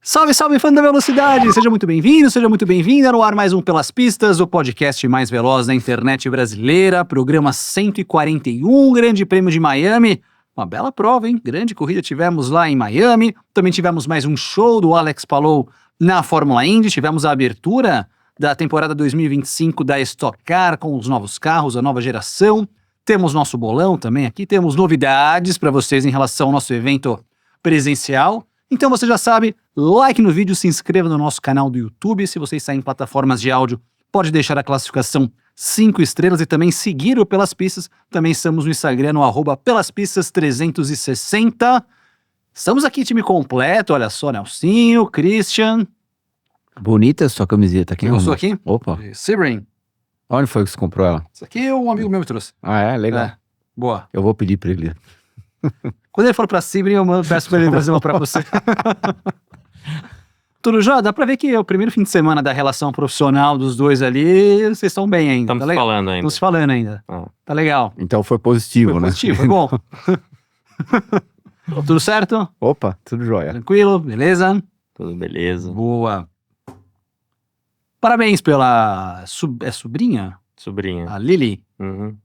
Salve, salve, fã da velocidade! Seja muito bem-vindo, seja muito bem-vinda no ar mais um Pelas Pistas, o podcast mais veloz da internet brasileira, programa 141, Grande Prêmio de Miami. Uma bela prova, hein? Grande corrida tivemos lá em Miami. Também tivemos mais um show do Alex Palou na Fórmula Indy. Tivemos a abertura da temporada 2025 da Stock Car com os novos carros, a nova geração. Temos nosso bolão também aqui, temos novidades para vocês em relação ao nosso evento presencial. Então você já sabe, like no vídeo, se inscreva no nosso canal do YouTube. Se você está em plataformas de áudio, pode deixar a classificação 5 estrelas e também seguir o Pelas Pistas. Também estamos no Instagram, no @pelaspistas360. Estamos aqui, time completo, olha só, Nelsinho, Christian. Bonita a sua camiseta aqui. Gostou aqui? Opa, Sebring. onde foi que você comprou ela? Isso aqui um amigo meu me trouxe. Ah, é? Legal. É, boa. Eu vou pedir pra ele. Quando ele for pra Sebring, peço pra ele trazer uma pra você. Tudo já? Dá pra ver que é o primeiro fim de semana da relação profissional dos dois ali, vocês estão bem ainda. Estamos tá legal? falando ainda. Estamos se falando ainda. Ah. Tá legal. Então foi positivo, Foi né? positivo, foi bom. Tudo certo? Opa, tudo jóia. Tranquilo? Beleza? Tudo beleza. Boa. Parabéns pela sobrinha? Sobrinha. A Lily? Uhum.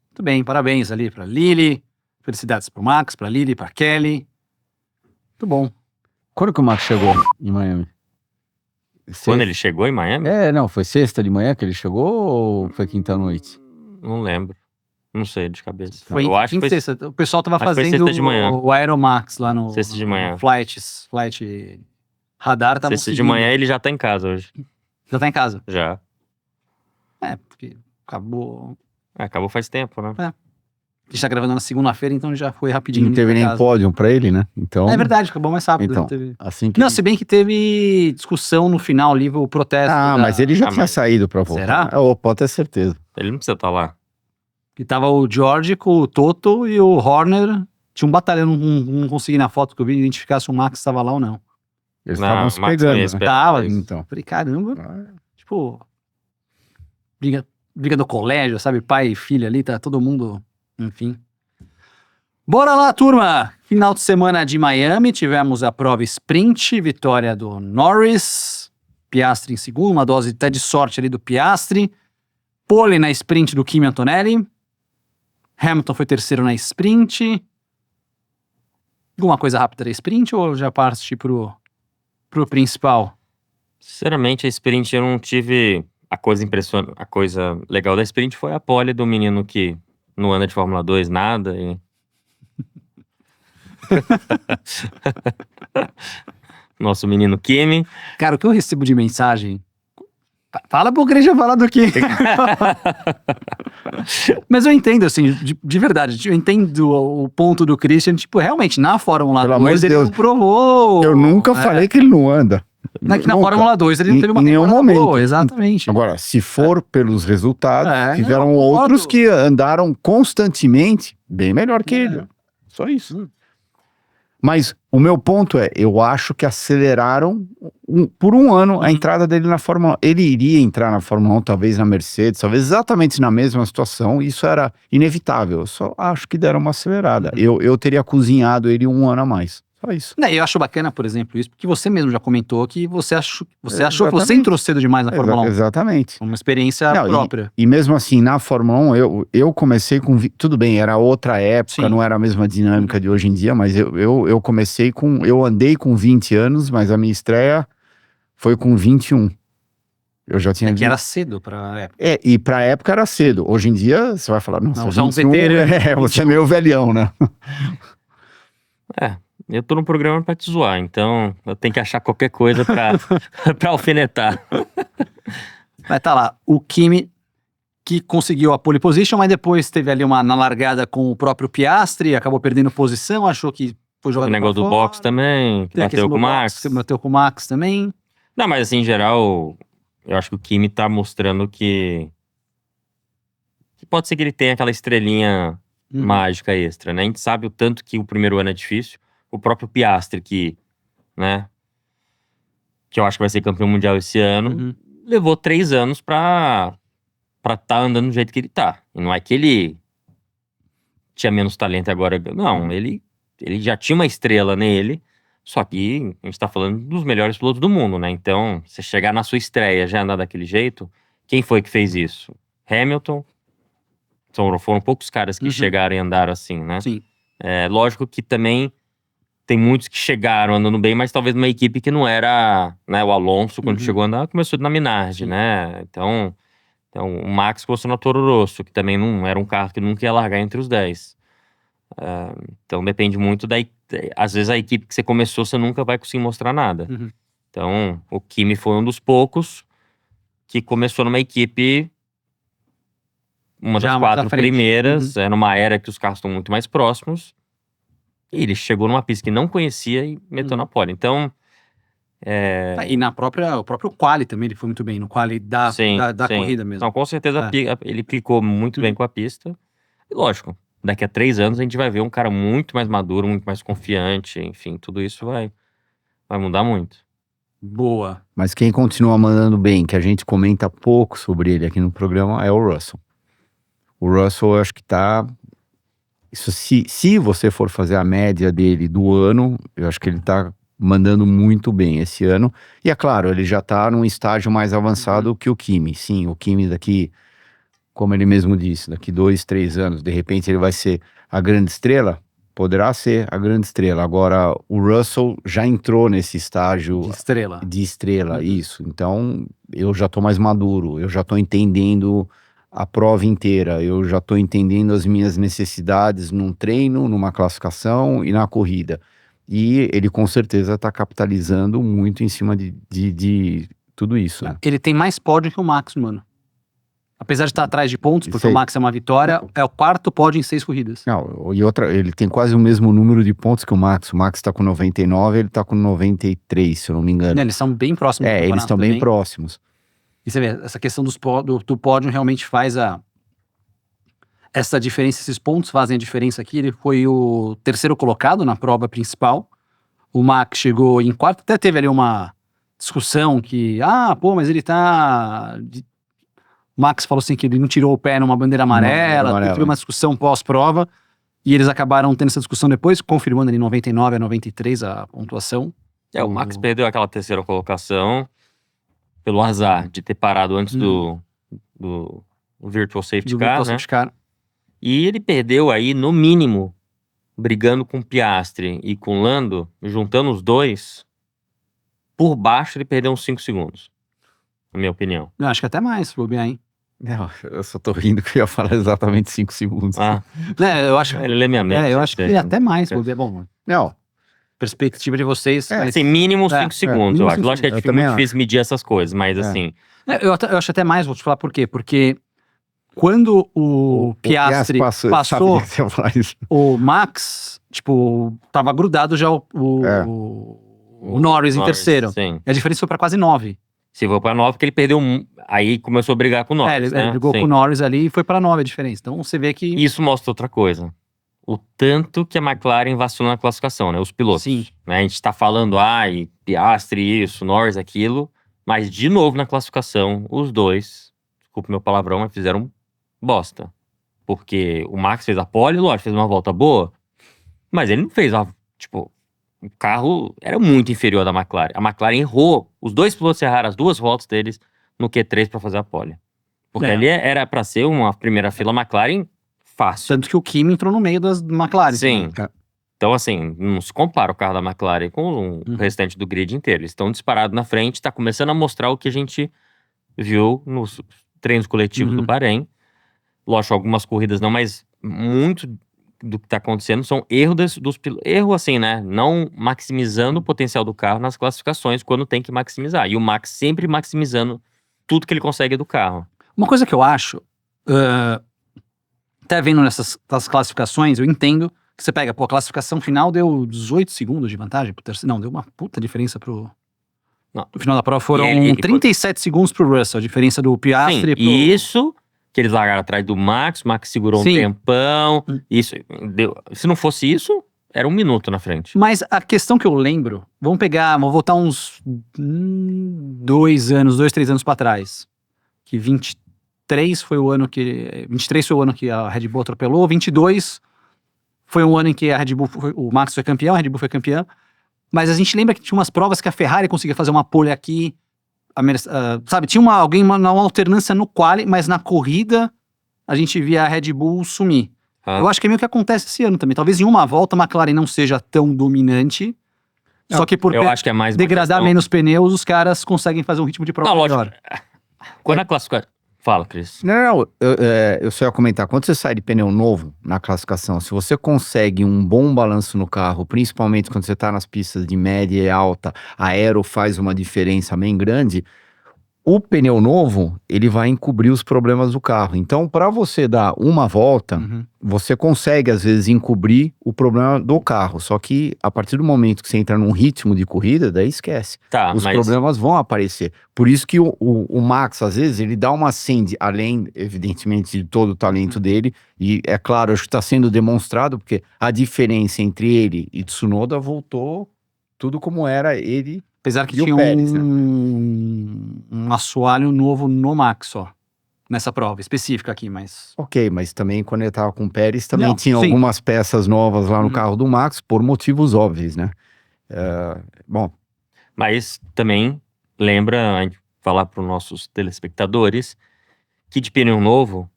Muito bem, parabéns ali pra Lily. Felicidades pro Max, pra Lily, pra Kelly. Muito bom. Quando que o Max chegou em Miami? Quando ele chegou em Miami? Não, foi sexta de manhã que ele chegou ou foi quinta-noite? Não lembro. Não sei de cabeça. Foi Eu acho que foi sexta. O pessoal tava acho que foi fazendo sexta de manhã. o Aeromax lá no Sexta de manhã. no Flight Radar. Tava sexta de manhã, ele já tá em casa hoje. Já tá em casa. Já. É, porque acabou. Acabou faz tempo, né? A gente tá gravando na segunda-feira, então já foi rapidinho. Não teve pra nem casa. pódio pra ele, né? Então, É verdade, acabou mais rápido. Então, Teve... assim que... Não, se bem que teve discussão no final ali, o protesto. mas ele já Ah, tinha mas- saído pra voltar. Será? Pode ter certeza. Ele não precisa estar lá. Que tava o George com o Toto e o Horner. Tinha um batalhão, não consegui na foto que eu vi identificar se o Max estava lá ou não. Eles Não, estavam se o Max pegando, não ia né? esperar. Tava. isso. Então. Falei, caramba, tipo, briga do colégio, sabe? Pai e filha ali, tá todo mundo, enfim. Bora lá, turma! Final de semana de Miami, tivemos a prova sprint, vitória do Norris, Piastri em segundo, uma dose até de sorte ali do Piastri, pole na sprint do Kimi Antonelli, Hamilton foi terceiro na sprint. Alguma coisa rápida da sprint ou já parte pro principal? Sinceramente, a sprint eu não tive... A coisa legal da sprint foi a pole do menino que não anda de Fórmula 2 nada e... Nosso menino Kimi. Cara, o que eu recebo de mensagem... Fala pro Christian falar do quê? Mas eu entendo, assim, de verdade. Eu entendo o ponto do Christian. Tipo, realmente, na Fórmula Pelo amor 2 de ele Deus. não provou. Eu nunca falei que ele não anda. Na Nunca. Fórmula 2 ele não teve uma Em nenhum temporada momento. boa, exatamente. Agora, se for pelos resultados, tiveram não, outros concordo. que andaram constantemente bem melhor que ele. Só isso. Mas o meu ponto é, eu acho que aceleraram por um ano a entrada dele na Fórmula 1. Ele iria entrar na Fórmula 1, talvez na Mercedes, talvez exatamente na mesma situação. Isso era inevitável. Eu só acho que deram uma acelerada. Eu teria cozinhado ele um ano a mais. Só isso. Não, eu acho bacana, por exemplo, isso, porque você mesmo já comentou que você achou que você Exatamente. entrou cedo demais na Fórmula 1. Exatamente. Uma experiência Não, própria. E mesmo assim, na Fórmula 1, eu comecei com... Tudo bem, era outra época, Sim. não era a mesma dinâmica de hoje em dia, mas eu comecei com... Eu andei com 20 anos, mas a minha estreia foi com 21. Eu já tinha... Que era cedo pra época. E pra época era cedo. Hoje em dia, você vai falar... Nossa, Não, você é um 21, veterano. você é meio velhão, né? Eu tô no programa pra te zoar, então eu tenho que achar qualquer coisa pra alfinetar. Mas tá lá, o Kimi que conseguiu a pole position, mas depois teve ali na largada com o próprio Piastri, acabou perdendo posição, achou que foi jogado O negócio pra do fora. box também, que Tem a questão bateu com o do box, Max. que bateu com o Max também. Não, mas assim, em geral, eu acho que o Kimi tá mostrando que pode ser que ele tenha aquela estrelinha mágica extra, né? A gente sabe o tanto que o primeiro ano é difícil. O próprio Piastri, que eu acho que vai ser campeão mundial esse ano, levou 3 anos pra tá andando do jeito que ele tá. E não é que ele tinha menos talento agora. Não, ele já tinha uma estrela nele, Só que a gente tá falando dos melhores pilotos do mundo, né? Então, você chegar na sua estreia já andar daquele jeito, quem foi que fez isso? Hamilton. Foram poucos caras que chegaram e andaram assim, né? Sim. Lógico que também tem muitos que chegaram andando bem, mas talvez numa equipe que não era, né? O Alonso, quando chegou a andar, começou na Minardi, né? Então, o Max começou na Toro Rosso, que também não era um carro que nunca ia largar entre os 10. Então depende muito às vezes a equipe que você começou, você nunca vai conseguir mostrar nada. Então, o Kimi foi um dos poucos que começou numa equipe, uma Já das mais à 4 frente. primeiras, numa era que os carros estão muito mais próximos. E ele chegou numa pista que não conhecia e meteu na pole. Então, E o próprio quali também, ele foi muito bem, no quali da sim. corrida mesmo. Então, com certeza, ele clicou muito bem com a pista. E lógico, daqui a 3 anos a gente vai ver um cara muito mais maduro, muito mais confiante. Enfim, tudo isso vai mudar muito. Boa. Mas quem continua mandando bem, que a gente comenta pouco sobre ele aqui no programa, é o Russell. O Russell, eu acho que tá... Isso, se você for fazer a média dele do ano, eu acho que ele tá mandando muito bem esse ano. E é claro, ele já tá num estágio mais avançado que o Kimi. Sim, o Kimi daqui, como ele mesmo disse, daqui 2, 3 anos, de repente ele vai ser a grande estrela. Poderá ser a grande estrela. Agora, o Russell já entrou nesse estágio De estrela. Isso. Então, eu já tô mais maduro, eu já tô entendendo a prova inteira, eu já tô entendendo as minhas necessidades num treino, numa classificação e na corrida. E ele com certeza tá capitalizando muito em cima de tudo isso, né? Ele tem mais pódio que o Max, mano. Apesar de estar atrás de pontos, porque Isso aí. o Max é uma vitória, é o 4º pódio em 6 corridas. Não, e outra, ele tem quase o mesmo número de pontos que o Max. O Max tá com 99, ele tá com 93, se eu não me engano. Eles são bem próximos do Eles campeonato estão bem também. próximos. E você vê, essa questão do pódio realmente faz essa diferença, esses pontos fazem a diferença aqui. Ele foi o 3º colocado na prova principal. O Max chegou em 4º, até teve ali uma discussão que, mas ele tá... O Max falou assim que ele não tirou o pé numa bandeira amarela, teve uma discussão pós-prova, e eles acabaram tendo essa discussão depois, confirmando ali 99 a 93 a pontuação. O Max perdeu aquela 3ª colocação pelo azar de ter parado antes do Virtual Safety Car, né? E ele perdeu aí, no mínimo, brigando com Piastri e com Lando, juntando os dois, por baixo ele perdeu uns 5 segundos, na minha opinião. Eu acho que até mais, se bobear, hein? Não, eu só tô rindo que eu ia falar exatamente 5 segundos. Eu acho, ele lê minha mente. eu acho que até mais, se bobear. Bom, não. Perspectiva de vocês. Mas, assim, mínimo 5 segundos, eu acho. Lógico que é muito difícil medir essas coisas, mas assim... Eu acho até mais, vou te falar por quê. Porque quando o Piastri passou o Max, tipo, tava grudado já o Norris em terceiro. Sim. E a diferença foi pra quase 9. Se for pra 9, porque ele perdeu aí começou a brigar com o Norris, ele brigou com o Norris ali e foi pra 9 a diferença. Então você vê que... Isso mostra outra coisa. O tanto que a McLaren vacilou na classificação, né? Os pilotos. Sim. Né? A gente tá falando, Piastri isso, Norris aquilo, mas de novo na classificação, os dois, desculpa meu palavrão, mas fizeram bosta. Porque o Max fez a pole, lógico, fez uma volta boa, mas ele não fez o carro era muito inferior da McLaren. A McLaren errou, os dois pilotos erraram as 2 voltas deles no Q3 pra fazer a pole. Porque ali era pra ser uma primeira fila McLaren fácil. Tanto que o Kimi entrou no meio das McLaren. Sim. Então, assim, não se compara o carro da McLaren com o restante do grid inteiro. Eles estão disparados na frente, tá começando a mostrar o que a gente viu nos treinos coletivos do Bahrein. Lógico, algumas corridas não, mas muito do que tá acontecendo são erros dos pilotos. Erro assim, né? Não maximizando o potencial do carro nas classificações quando tem que maximizar. E o Max sempre maximizando tudo que ele consegue do carro. Uma coisa que eu acho, até vendo nessas classificações, eu entendo que você pega, a classificação final deu 18 segundos de vantagem pro terceiro. Não, deu uma puta diferença pro... Não. No final da prova foram 37 segundos pro Russell, a diferença do Piastri pro... Isso... que eles largaram atrás do Max, o Max segurou um tempão, isso, se não fosse isso, era 1 minuto na frente. Mas a questão que eu lembro, vamos voltar uns 2, 3 anos pra trás, que 23 foi o ano que a Red Bull atropelou, 22 foi o ano em que o Max foi campeão, a Red Bull foi campeã, Mas a gente lembra que tinha umas provas que a Ferrari conseguia fazer uma pole aqui, sabe? Tinha uma alternância no quali, mas na corrida a gente via a Red Bull sumir. Eu acho que é meio que acontece esse ano também. Talvez em uma volta a McLaren não seja tão dominante, só que por Eu acho que é mais uma degradar questão- menos pneus, os caras conseguem fazer um ritmo de prova Não, lógico. melhor. Quando a classificação... Fala, Cris. Não, eu só ia comentar, quando você sai de pneu novo na classificação, se você consegue um bom balanço no carro, principalmente quando você está nas pistas de média e alta, a aero faz uma diferença bem grande, o pneu novo, ele vai encobrir os problemas do carro. Então, para você dar uma volta, Uhum. você consegue, às vezes, encobrir o problema do carro. Só que, a partir do momento que você entra num ritmo de corrida, daí esquece. Tá, Os mas... problemas vão aparecer. Por isso que o Max, às vezes, ele dá uma acende, além, evidentemente, de todo o talento dele. E, é claro, acho que está sendo demonstrado, porque a diferença entre ele e Tsunoda voltou tudo como era ele. Apesar que E o tinha Pérez, né? um assoalho novo no Max só. Nessa prova específica aqui, mas... Ok, mas também quando ele estava com o Pérez, também Não, tinha sim. algumas peças novas lá no Uhum. carro do Max, por motivos óbvios, né? Bom, Mas também lembra, a gente falar para os nossos telespectadores, que de pneu novo,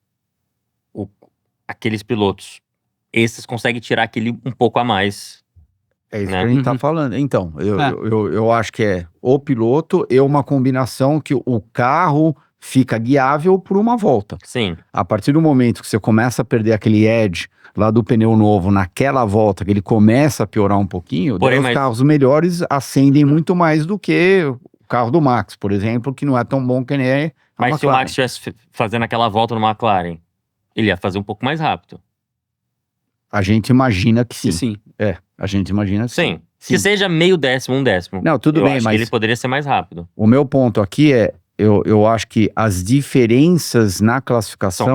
aqueles pilotos, esses conseguem tirar aquele um pouco a mais. é isso Né? que a gente tá Uhum. falando. Então, É. eu acho que é o piloto e uma combinação que o carro fica guiável por uma volta. Sim, A partir do momento que você começa a perder aquele edge lá do pneu novo, naquela volta que ele começa a piorar um pouquinho, Porém, daí os mas- carros melhores acendem muito mais do que o carro do Max, por exemplo, que não é tão bom que nem a mas se o McLaren. Max estivesse fazendo aquela volta no McLaren, ele ia fazer um pouco mais rápido. A gente imagina que sim. Sim. A gente imagina que Sim. Sim. Que seja meio décimo, um décimo. Não, tudo Eu bem, acho mas que ele poderia ser mais rápido. o meu ponto aqui é, eu acho que as diferenças na classificação São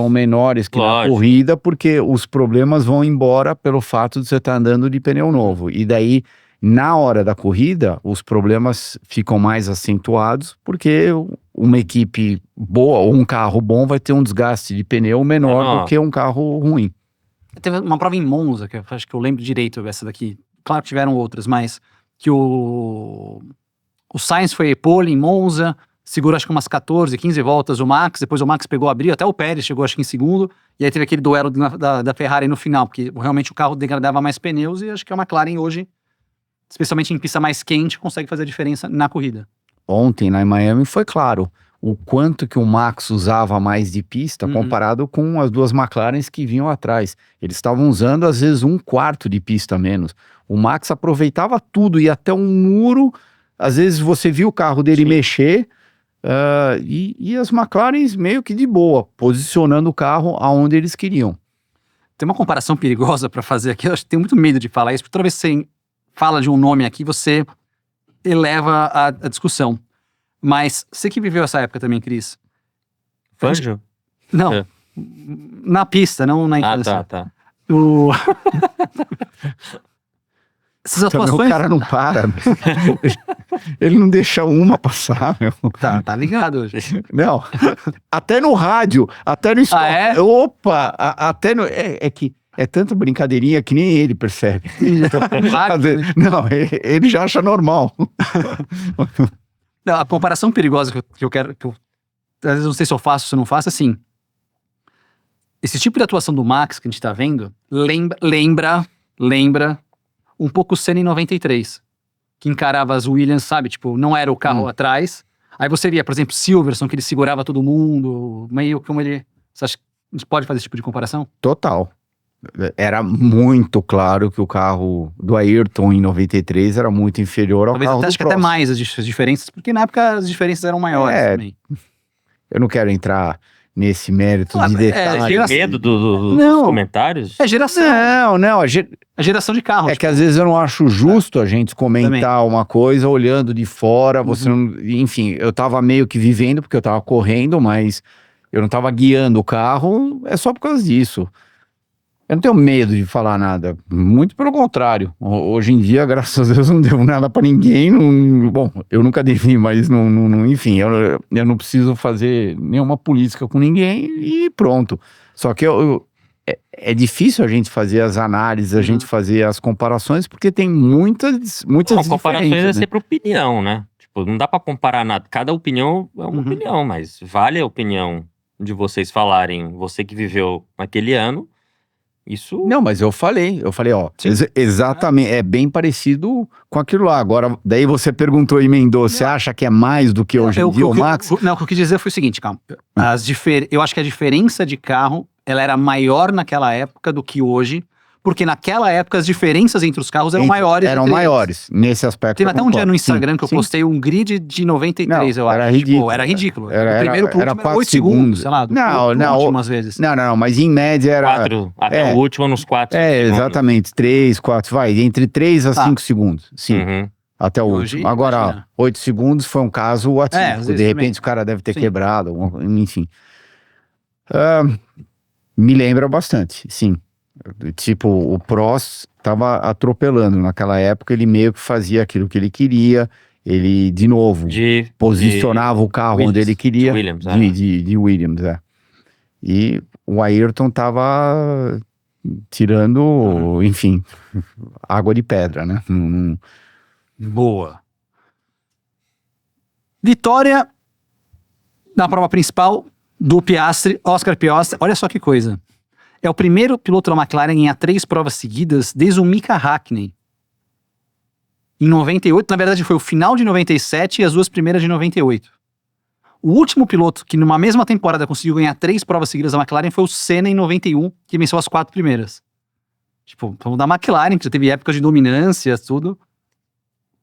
menores. que na Lógico. corrida, porque os problemas vão embora pelo fato de você estar andando de pneu novo. E daí, na hora da corrida, os problemas ficam mais acentuados, porque uma equipe boa ou um carro bom vai ter um desgaste de pneu menor do que um carro ruim. Teve uma prova em Monza, que eu acho que eu lembro direito essa daqui. Claro que tiveram outras, mas que o Sainz foi pole em Monza, segurou acho que umas 14, 15 voltas o Max, depois o Max pegou, abriu, até o Pérez chegou acho que em segundo, e aí teve aquele duelo da Ferrari no final, porque realmente o carro degradava mais pneus, e acho que a McLaren hoje, especialmente em pista mais quente, consegue fazer a diferença na corrida. Ontem, lá em Miami, foi claro o quanto que o Max usava mais de pista Uhum. comparado com as duas McLarens que vinham atrás. Eles estavam usando, às vezes, um quarto de pista a menos. O Max aproveitava tudo, ia até um muro, às vezes você viu o carro dele Sim. mexer, e as McLarens meio que de boa, posicionando o carro aonde eles queriam. Tem uma comparação perigosa para fazer aqui, eu acho que tenho muito medo de falar isso, porque toda vez que você fala de um nome aqui, você eleva a discussão. Mas você que viveu essa época também, Cris. Fangio? Não, É. na pista, não na Ah, infância. tá. O... Essas Também atuações... o cara não para. Ele não deixa uma passar, meu. Tá ligado hoje. Não, até no rádio, até no Ah, é? Opa, até no. É que é tanta brincadeirinha que nem ele percebe. Às vezes- não, ele já acha normal. Não, a comparação perigosa que eu quero... às vezes eu não sei se eu faço ou se eu não faço, assim... Esse tipo de atuação do Max que a gente tá vendo, lembra um pouco o Senna em 93. Que encarava as Williams, sabe? Tipo, não era o carro atrás. Aí você via, por exemplo, Silverstone, que ele segurava todo mundo, meio como ele... Você acha que a gente pode fazer esse tipo de comparação? Total. Era muito claro que o carro do Ayrton em 93 era muito inferior ao Talvez carro até, do acho que até Prost. mais as diferenças, porque na época as diferenças eram maiores É, também. Eu não quero entrar nesse mérito Ah, de é, detalhes. Tem geração- medo dos Não. comentários? É geração. Não, A geração de carro. é que às vezes eu não acho justo a gente comentar uma coisa olhando de fora, você não, enfim, eu tava meio que vivendo porque eu tava correndo, mas eu não tava guiando o carro, é só por causa disso. Eu não tenho medo de falar nada, muito pelo contrário. Hoje em dia, graças a Deus, não devo nada pra ninguém. Bom, eu nunca devi, mas enfim, eu não preciso fazer nenhuma política com ninguém e pronto. Só que é difícil a gente fazer as análises, a gente fazer as comparações, porque tem muitas comparações é diferenças, né? sempre opinião, né? Tipo, não dá pra comparar nada. Cada opinião é uma opinião, mas vale a opinião de vocês falarem, você que viveu naquele ano, isso... Não, mas eu falei, ó, Sim. exatamente, é bem parecido com aquilo lá. Agora, daí você perguntou, emendou, você acha que é mais do que hoje em dia o Max? Não, o que eu quis dizer foi o seguinte, calma. Eu acho que a diferença de carro, ela era maior naquela época do que hoje, porque naquela época as diferenças entre os carros eram maiores. Eram entre eles. maiores, nesse aspecto. Teve eu até um dia concordo. no Instagram Sim, que eu sim. postei um grid de 93, Não, eu acho. era ridículo. Tipo, era ridículo. Era- Do primeiro pro era último era 4 8 segundos, segundos. sei lá. Não, último, às vezes. Não, mas em média era... Quatro, até é. o último nos 4 É, segundos. exatamente, 3, 4, vai, entre 3 a Tá. 5 segundos, sim, Uhum. até o Hoje, último. Agora, imagina. 8 segundos foi um caso às atípico, vezes de repente também. o cara deve ter Sim. quebrado, enfim. Me lembra bastante, sim. Tipo, o Prost tava atropelando naquela época, ele meio que fazia aquilo que ele queria, ele, de novo, posicionava o carro Williams, onde ele queria, de Williams, de Williams, é. E o Ayrton tava tirando, enfim, água de pedra, né? Boa. Vitória na prova principal do Piastri, Oscar Piastri. Olha só que coisa. É o primeiro piloto da McLaren a ganhar 3 provas seguidas desde o Mika Hakkinen. Em 98, na verdade foi o final de 97 e as 2 primeiras de 98. O último piloto que numa mesma temporada conseguiu ganhar 3 provas seguidas da McLaren foi o Senna em 91, que venceu as 4 primeiras. Tipo, falando da McLaren, que já teve épocas de dominância, tudo.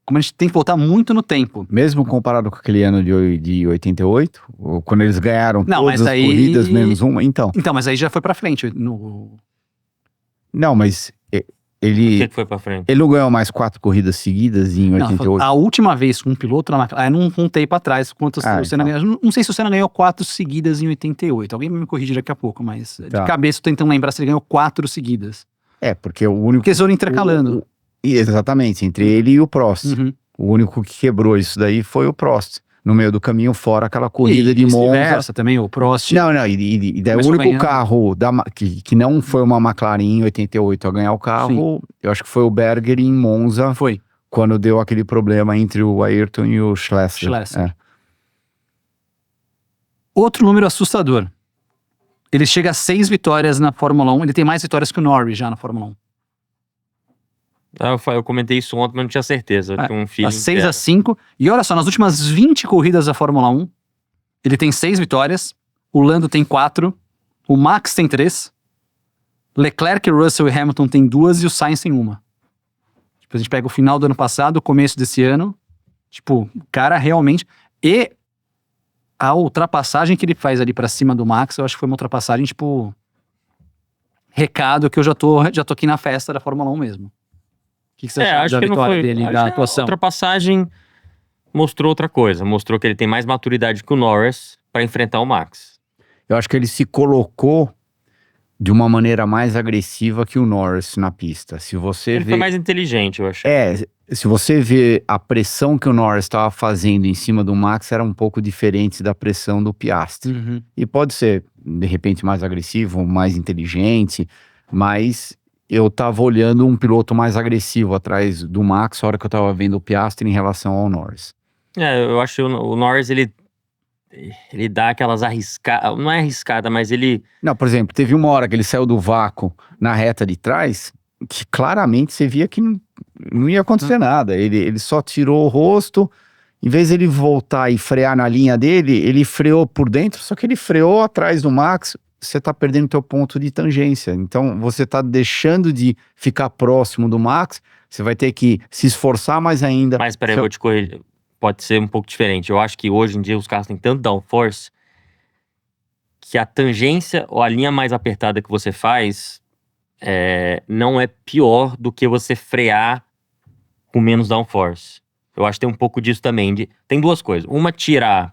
Como a gente tem que voltar muito no tempo. Mesmo comparado com aquele ano de 88, ou quando eles ganharam Não, todas mas as aí- corridas menos uma, então. Então, mas aí já foi pra frente. Não, mas O que ele que foi pra frente? não ganhou mais 4 corridas seguidas em Não, 88. a última vez com um piloto na McLaren, eu não contei pra trás quantas o Senna então. ganhou. Não sei se o Senna ganhou 4 seguidas em 88. Alguém me corrige daqui a pouco, mas Tá. de cabeça eu tô tentando lembrar se ele ganhou 4 seguidas. Porque o único... Porque eles foram intercalando. Exatamente, entre ele e o Prost. Uhum. O único que quebrou isso daí foi o Prost. No meio do caminho, fora aquela corrida de Monza. Vice-versa também, o Prost. Não, e daí o Começou único ganhando. carro que não foi uma McLaren em 88 a ganhar o carro, eu acho que foi o Berger em Monza, Foi. quando deu aquele problema entre o Ayrton e o Schlesser. Schlesser. Outro número assustador. Ele chega a 6 vitórias na Fórmula 1. Ele tem mais vitórias que o Norris já na Fórmula 1. Eu comentei isso ontem, mas não tinha certeza. Eu tinha um feeling. Tá 6-5. E olha só, nas últimas 20 corridas da Fórmula 1, ele tem 6 vitórias. O Lando tem 4. O Max tem 3. Leclerc, Russell e Hamilton tem 2 e o Sainz tem 1. Tipo, a gente pega o final do ano passado, o começo desse ano. Tipo, o cara realmente... E a ultrapassagem que ele faz ali pra cima do Max, eu acho que foi uma ultrapassagem, tipo... Recado que eu já tô aqui na festa da Fórmula 1 mesmo. O que você acha acho da que não vitória foi. dele, Acho da que atuação? A ultrapassagem mostrou outra coisa. Mostrou que ele tem mais maturidade que o Norris pra enfrentar o Max. Eu acho que ele se colocou de uma maneira mais agressiva que o Norris na pista. Se você Ele vê... foi mais inteligente, eu acho. Se você vê a pressão que o Norris estava fazendo em cima do Max, era um pouco diferente da pressão do Piastri. Uhum. E pode ser, de repente, mais agressivo, mais inteligente, mas eu tava olhando um piloto mais agressivo atrás do Max, a hora que eu tava vendo o Piastri em relação ao Norris. Eu acho que o Norris, ele dá aquelas arriscadas, não é arriscada, mas ele... Não, por exemplo, teve uma hora que ele saiu do vácuo na reta de trás, que claramente você via que não ia acontecer nada. Ele só tirou o rosto, em vez de ele voltar e frear na linha dele, ele freou por dentro, só que ele freou atrás do Max. Você tá perdendo teu ponto de tangência. Então, você tá deixando de ficar próximo do Max, você vai ter que se esforçar mais ainda. Mas peraí, eu vou te corrigir. Pode ser um pouco diferente. Eu acho que hoje em dia os carros têm tanto downforce que a tangência ou a linha mais apertada que você faz não é pior do que você frear com menos downforce. Eu acho que tem um pouco disso também. Tem duas coisas. Uma, tirar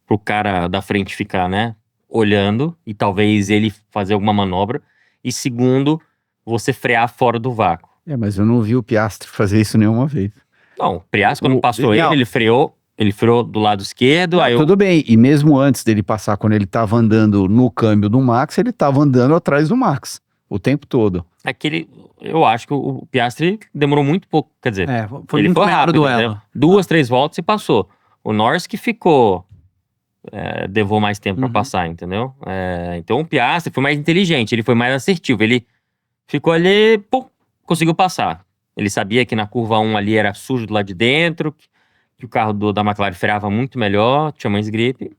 pro cara da frente ficar, né, olhando e talvez ele fazer alguma manobra. E segundo, você frear fora do vácuo. Mas eu não vi o Piastri fazer isso nenhuma vez. Não, o Piastri, quando passou não. ele freou Ele freou do lado esquerdo, aí Tudo bem, e mesmo antes dele passar, quando ele tava andando no câmbio do Max, ele tava andando atrás do Max o tempo todo. eu acho que o Piastri demorou muito pouco, quer dizer, Foi ele muito foi melhor o rápido, duelo. né? 2, 3 voltas e passou. O Norris que ficou, levou mais tempo pra Uhum. passar, entendeu? Então o Piastri foi mais inteligente, ele foi mais assertivo, ele ficou ali, pum, conseguiu passar. Ele sabia que na curva 1 ali era sujo do lado de dentro, que o carro da McLaren freava muito melhor, tinha mais gripe.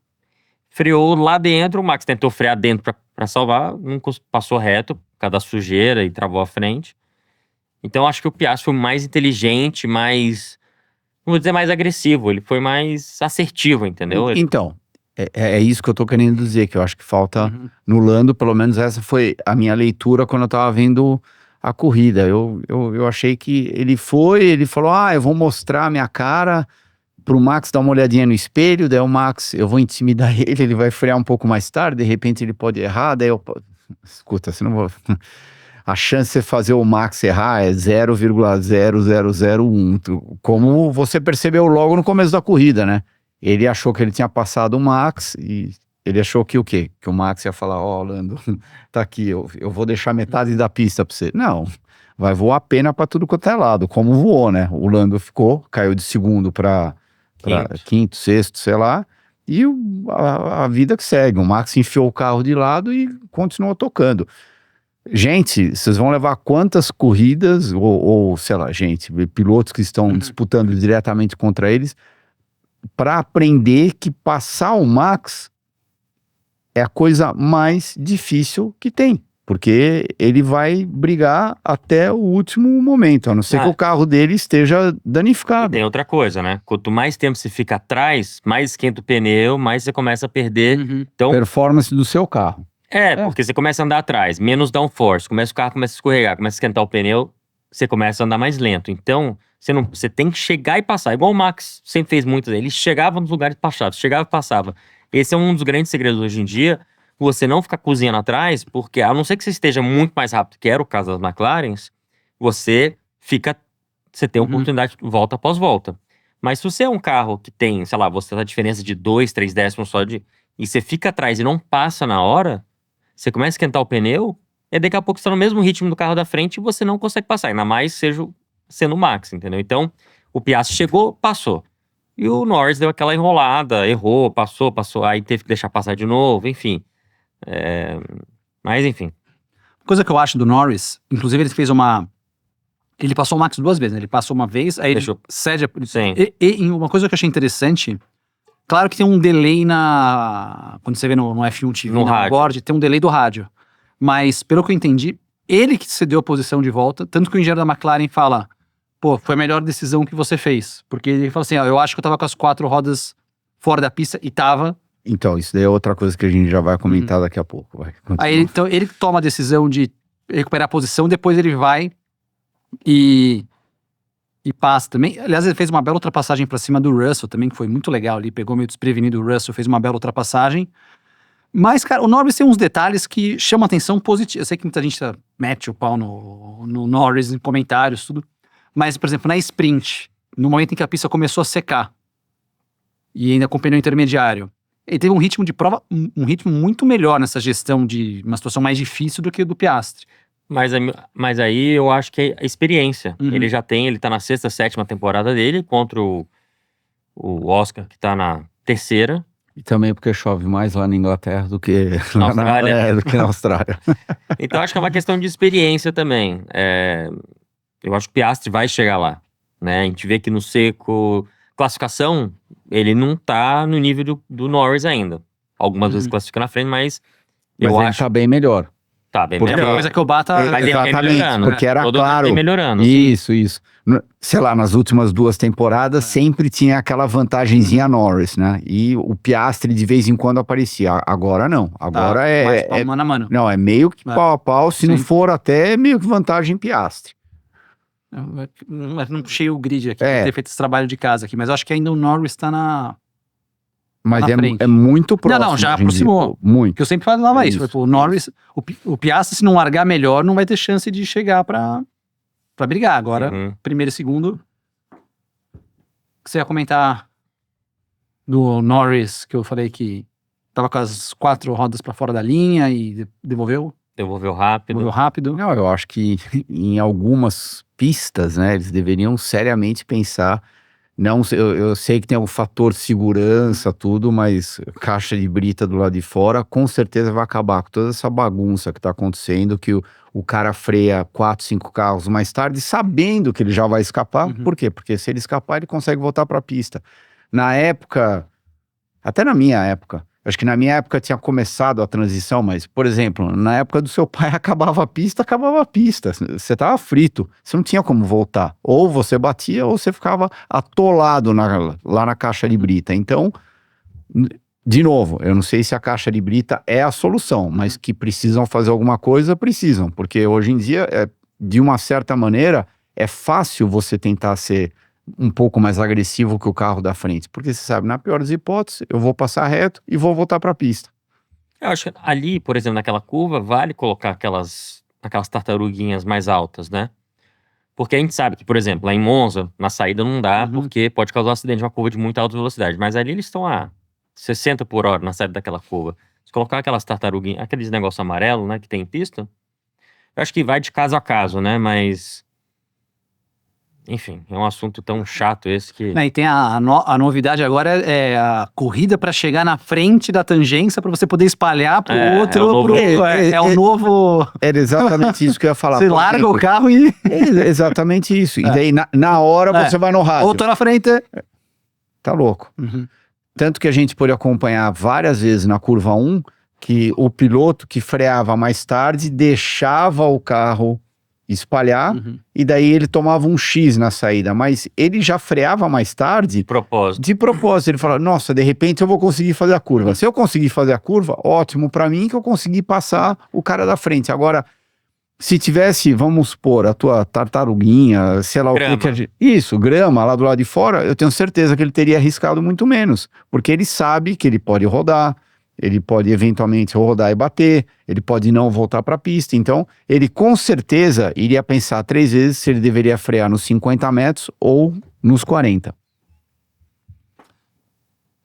Freou lá dentro, o Max tentou frear dentro pra salvar, não passou reto por causa da sujeira e travou a frente. Então acho que o Piastri foi mais inteligente, mais, não vou dizer mais agressivo, ele foi mais assertivo, entendeu? Então, é isso que eu tô querendo dizer, que eu acho que falta Uhum. no Lando, pelo menos essa foi a minha leitura quando eu tava vendo a corrida. Eu achei que ele falou, eu vou mostrar a minha cara pro Max dar uma olhadinha no espelho, daí o Max, eu vou intimidar ele vai frear um pouco mais tarde, de repente ele pode errar, daí escuta, você não vai... A chance de você fazer o Max errar é 0,0001, como você percebeu logo no começo da corrida, né? Ele achou que ele tinha passado o Max e ele achou que o quê? Que o Max ia falar, Lando, tá aqui, eu vou deixar metade da pista pra você. Não, vai voar a pena pra tudo quanto é lado, como voou, né? O Lando caiu de segundo pra quinto, sexto, sei lá, e a vida que segue. O Max enfiou o carro de lado e continuou tocando. Gente, vocês vão levar quantas corridas, ou sei lá, pilotos que estão disputando diretamente contra eles, para aprender que passar o Max é a coisa mais difícil que tem. Porque ele vai brigar até o último momento, a não ser que o carro dele esteja danificado. E tem outra coisa, né? Quanto mais tempo você fica atrás, mais esquenta o pneu, mais você começa a perder. Uhum. Então, Performance do seu carro. porque você começa a andar atrás, menos downforce, o carro começa a escorregar, começa a esquentar o pneu, você começa a andar mais lento. Então, você tem que chegar e passar. Igual o Max sempre fez muito, ele chegava nos lugares passados, chegava e passava. Esse é um dos grandes segredos hoje em dia, você não ficar cozinhando atrás, porque a não ser que você esteja muito mais rápido, que era o caso das McLarens, você tem oportunidade de volta após volta. Mas se você é um carro que tem, sei lá, você tem a diferença de 2, 3 décimos só e você fica atrás e não passa na hora, você começa a esquentar o pneu, e daqui a pouco você tá no mesmo ritmo do carro da frente e você não consegue passar, ainda mais sendo o Max, entendeu? Então, o Piastri chegou, passou. E o Norris deu aquela enrolada, errou, passou, aí teve que deixar passar de novo, enfim. Mas enfim. Coisa que eu acho do Norris, inclusive ele passou o Max 2 vezes, né? Ele passou uma vez, aí ele cede Sim. E uma coisa que eu achei interessante, claro que tem um delay quando você vê no F1 TV, No na rádio. board, tem um delay do rádio. Mas, pelo que eu entendi, ele que cedeu a posição de volta, tanto que o engenheiro da McLaren fala, foi a melhor decisão que você fez. Porque ele fala assim, eu acho que eu tava com as 4 rodas fora da pista e tava. Então, isso daí é outra coisa que a gente já vai comentar daqui a pouco. Vai, aí então ele toma a decisão de recuperar a posição, depois ele vai e passa também. Aliás, ele fez uma bela ultrapassagem pra cima do Russell também, que foi muito legal ali, pegou meio desprevenido o Russell, fez uma bela ultrapassagem. Mas, cara, o Norris tem uns detalhes que chamam atenção positiva. Eu sei que muita gente mete o pau no Norris em comentários, tudo. Mas, por exemplo, na sprint, no momento em que a pista começou a secar, e ainda com pneu intermediário, ele teve um ritmo de prova, um ritmo muito melhor nessa gestão de uma situação mais difícil do que o do Piastri. Mas aí eu acho que é a experiência. Ele tá na 6ª, 7ª temporada dele, contra o Oscar, que tá na 3ª. E também porque chove mais lá na Inglaterra do que na Austrália. do que na Austrália. Então acho que é uma questão de experiência também. Eu acho que o Piastri vai chegar lá, né? A gente vê que no seco, classificação, ele não tá no nível do Norris ainda. Algumas vezes classifica na frente, mas eu ele acho tá bem melhor. Tá bem Porque- melhor. Coisa que o Bata... Mas ele vem Exatamente, melhorando, porque era Todo ano claro. vem melhorando. Isso. Sei lá, nas últimas 2 temporadas sempre tinha aquela vantagenzinha Norris, né? E o Piastri de vez em quando aparecia. Agora não. Agora mais mano a mano. Não, é meio que pau a pau, se não Sim. for até meio que vantagem Piastri. Não puxei o grid aqui, É. pra ter feito esse trabalho de casa aqui, mas eu acho que ainda o Norris tá na... Mas Na frente. é muito próximo. Não, já hoje em dia. aproximou. Muito. Que eu sempre falava É isso. isso. O Norris, o Piastri, se não largar melhor, não vai ter chance de chegar pra brigar. Agora, Uhum. primeiro e segundo. O que você ia comentar? do Norris, que eu falei que tava com as 4 rodas para fora da linha e devolveu Devolveu rápido. rápido. Não, eu acho que em algumas pistas, né, eles deveriam seriamente pensar. Não, eu sei que tem um fator segurança, tudo, mas caixa de brita do lado de fora com certeza vai acabar com toda essa bagunça que tá acontecendo, que o cara freia 4, 5 carros mais tarde, sabendo que ele já vai escapar. Uhum. Por quê? Porque se ele escapar, ele consegue voltar para a pista. Na época, até na minha época, acho que na minha época tinha começado a transição, mas, por exemplo, na época do seu pai acabava a pista. Você tava frito, você não tinha como voltar. Ou você batia ou você ficava atolado lá na caixa de brita. Então, de novo, eu não sei se a caixa de brita é a solução, mas que precisam fazer alguma coisa, precisam. Porque hoje em dia, de uma certa maneira, é fácil você tentar ser um pouco mais agressivo que o carro da frente, porque você sabe, na pior das hipóteses, eu vou passar reto e vou voltar para a pista. Eu acho que ali, por exemplo, naquela curva, vale colocar aquelas tartaruguinhas mais altas, né? Porque a gente sabe que, por exemplo, lá em Monza, na saída não dá, porque pode causar um acidente, uma curva de muita alta velocidade. Mas ali eles estão a 60 por hora na saída daquela curva. Se colocar aquelas tartaruguinhas, aqueles negócios amarelo, né, que tem em pista, eu acho que vai de caso a caso, né? Mas... enfim, é um assunto tão chato esse que... E tem a novidade agora é a corrida para chegar na frente da tangência para você poder espalhar pro outro. É o novo... Era exatamente isso que eu ia falar. Você larga o carro e... É exatamente isso. E daí, na hora, você vai no rádio. Ou tô na frente. Tá louco. Uhum. Tanto que a gente pôde acompanhar várias vezes na curva 1, que o piloto que freava mais tarde deixava o carro espalhar, e daí ele tomava um X na saída, mas ele já freava mais tarde De propósito. de propósito. Ele falava, nossa, de repente eu vou conseguir fazer a curva. Se eu conseguir fazer a curva, ótimo pra mim, que eu consegui passar o cara da frente. Agora, se tivesse, vamos supor, a tua tartaruguinha, sei lá Grama. o que a gente... Isso, grama lá do lado de fora, eu tenho certeza que ele teria arriscado muito menos, porque ele sabe que ele pode rodar, ele pode eventualmente rodar e bater, ele pode não voltar para a pista. Então, ele com certeza iria pensar 3 vezes se ele deveria frear nos 50 metros ou nos 40.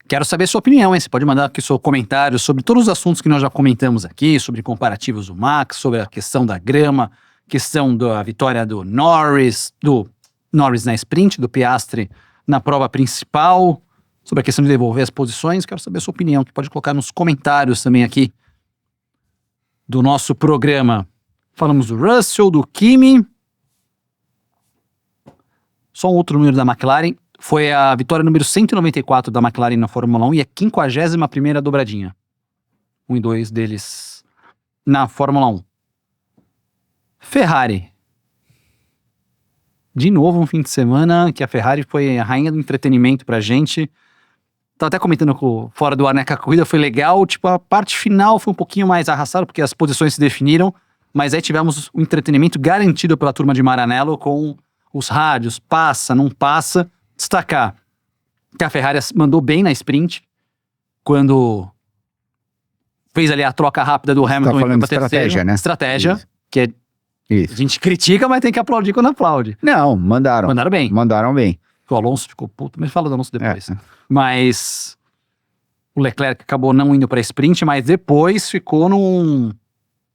Quero saber sua opinião, hein? Você pode mandar aqui seu comentário sobre todos os assuntos que nós já comentamos aqui, sobre comparativos do Max, sobre a questão da grama, questão da vitória do Norris na sprint, do Piastri na prova principal, sobre a questão de devolver as posições. Quero saber a sua opinião, que pode colocar nos comentários também aqui do nosso programa. Falamos do Russell, do Kimi. Só um outro número da McLaren. Foi a vitória número 194 da McLaren na Fórmula 1 e a 51ª dobradinha. 1 e 2 deles na Fórmula 1. Ferrari. De novo um fim de semana que a Ferrari foi a rainha do entretenimento pra gente. Tava até comentando fora do ar, né, que a corrida foi legal, tipo, a parte final foi um pouquinho mais arrastada, porque as posições se definiram, mas aí tivemos o entretenimento garantido pela turma de Maranello com os rádios, passa, não passa. Destacar que a Ferrari mandou bem na sprint, quando fez ali a troca rápida do Hamilton. Tá falando de terceiro. estratégia, né? Estratégia, Isso. que a Isso. gente critica, mas tem que aplaudir quando aplaude. Não, mandaram. Mandaram bem. Mandaram bem. O Alonso ficou puto, mas fala do Alonso depois. Mas o Leclerc acabou não indo para sprint, mas depois ficou num... O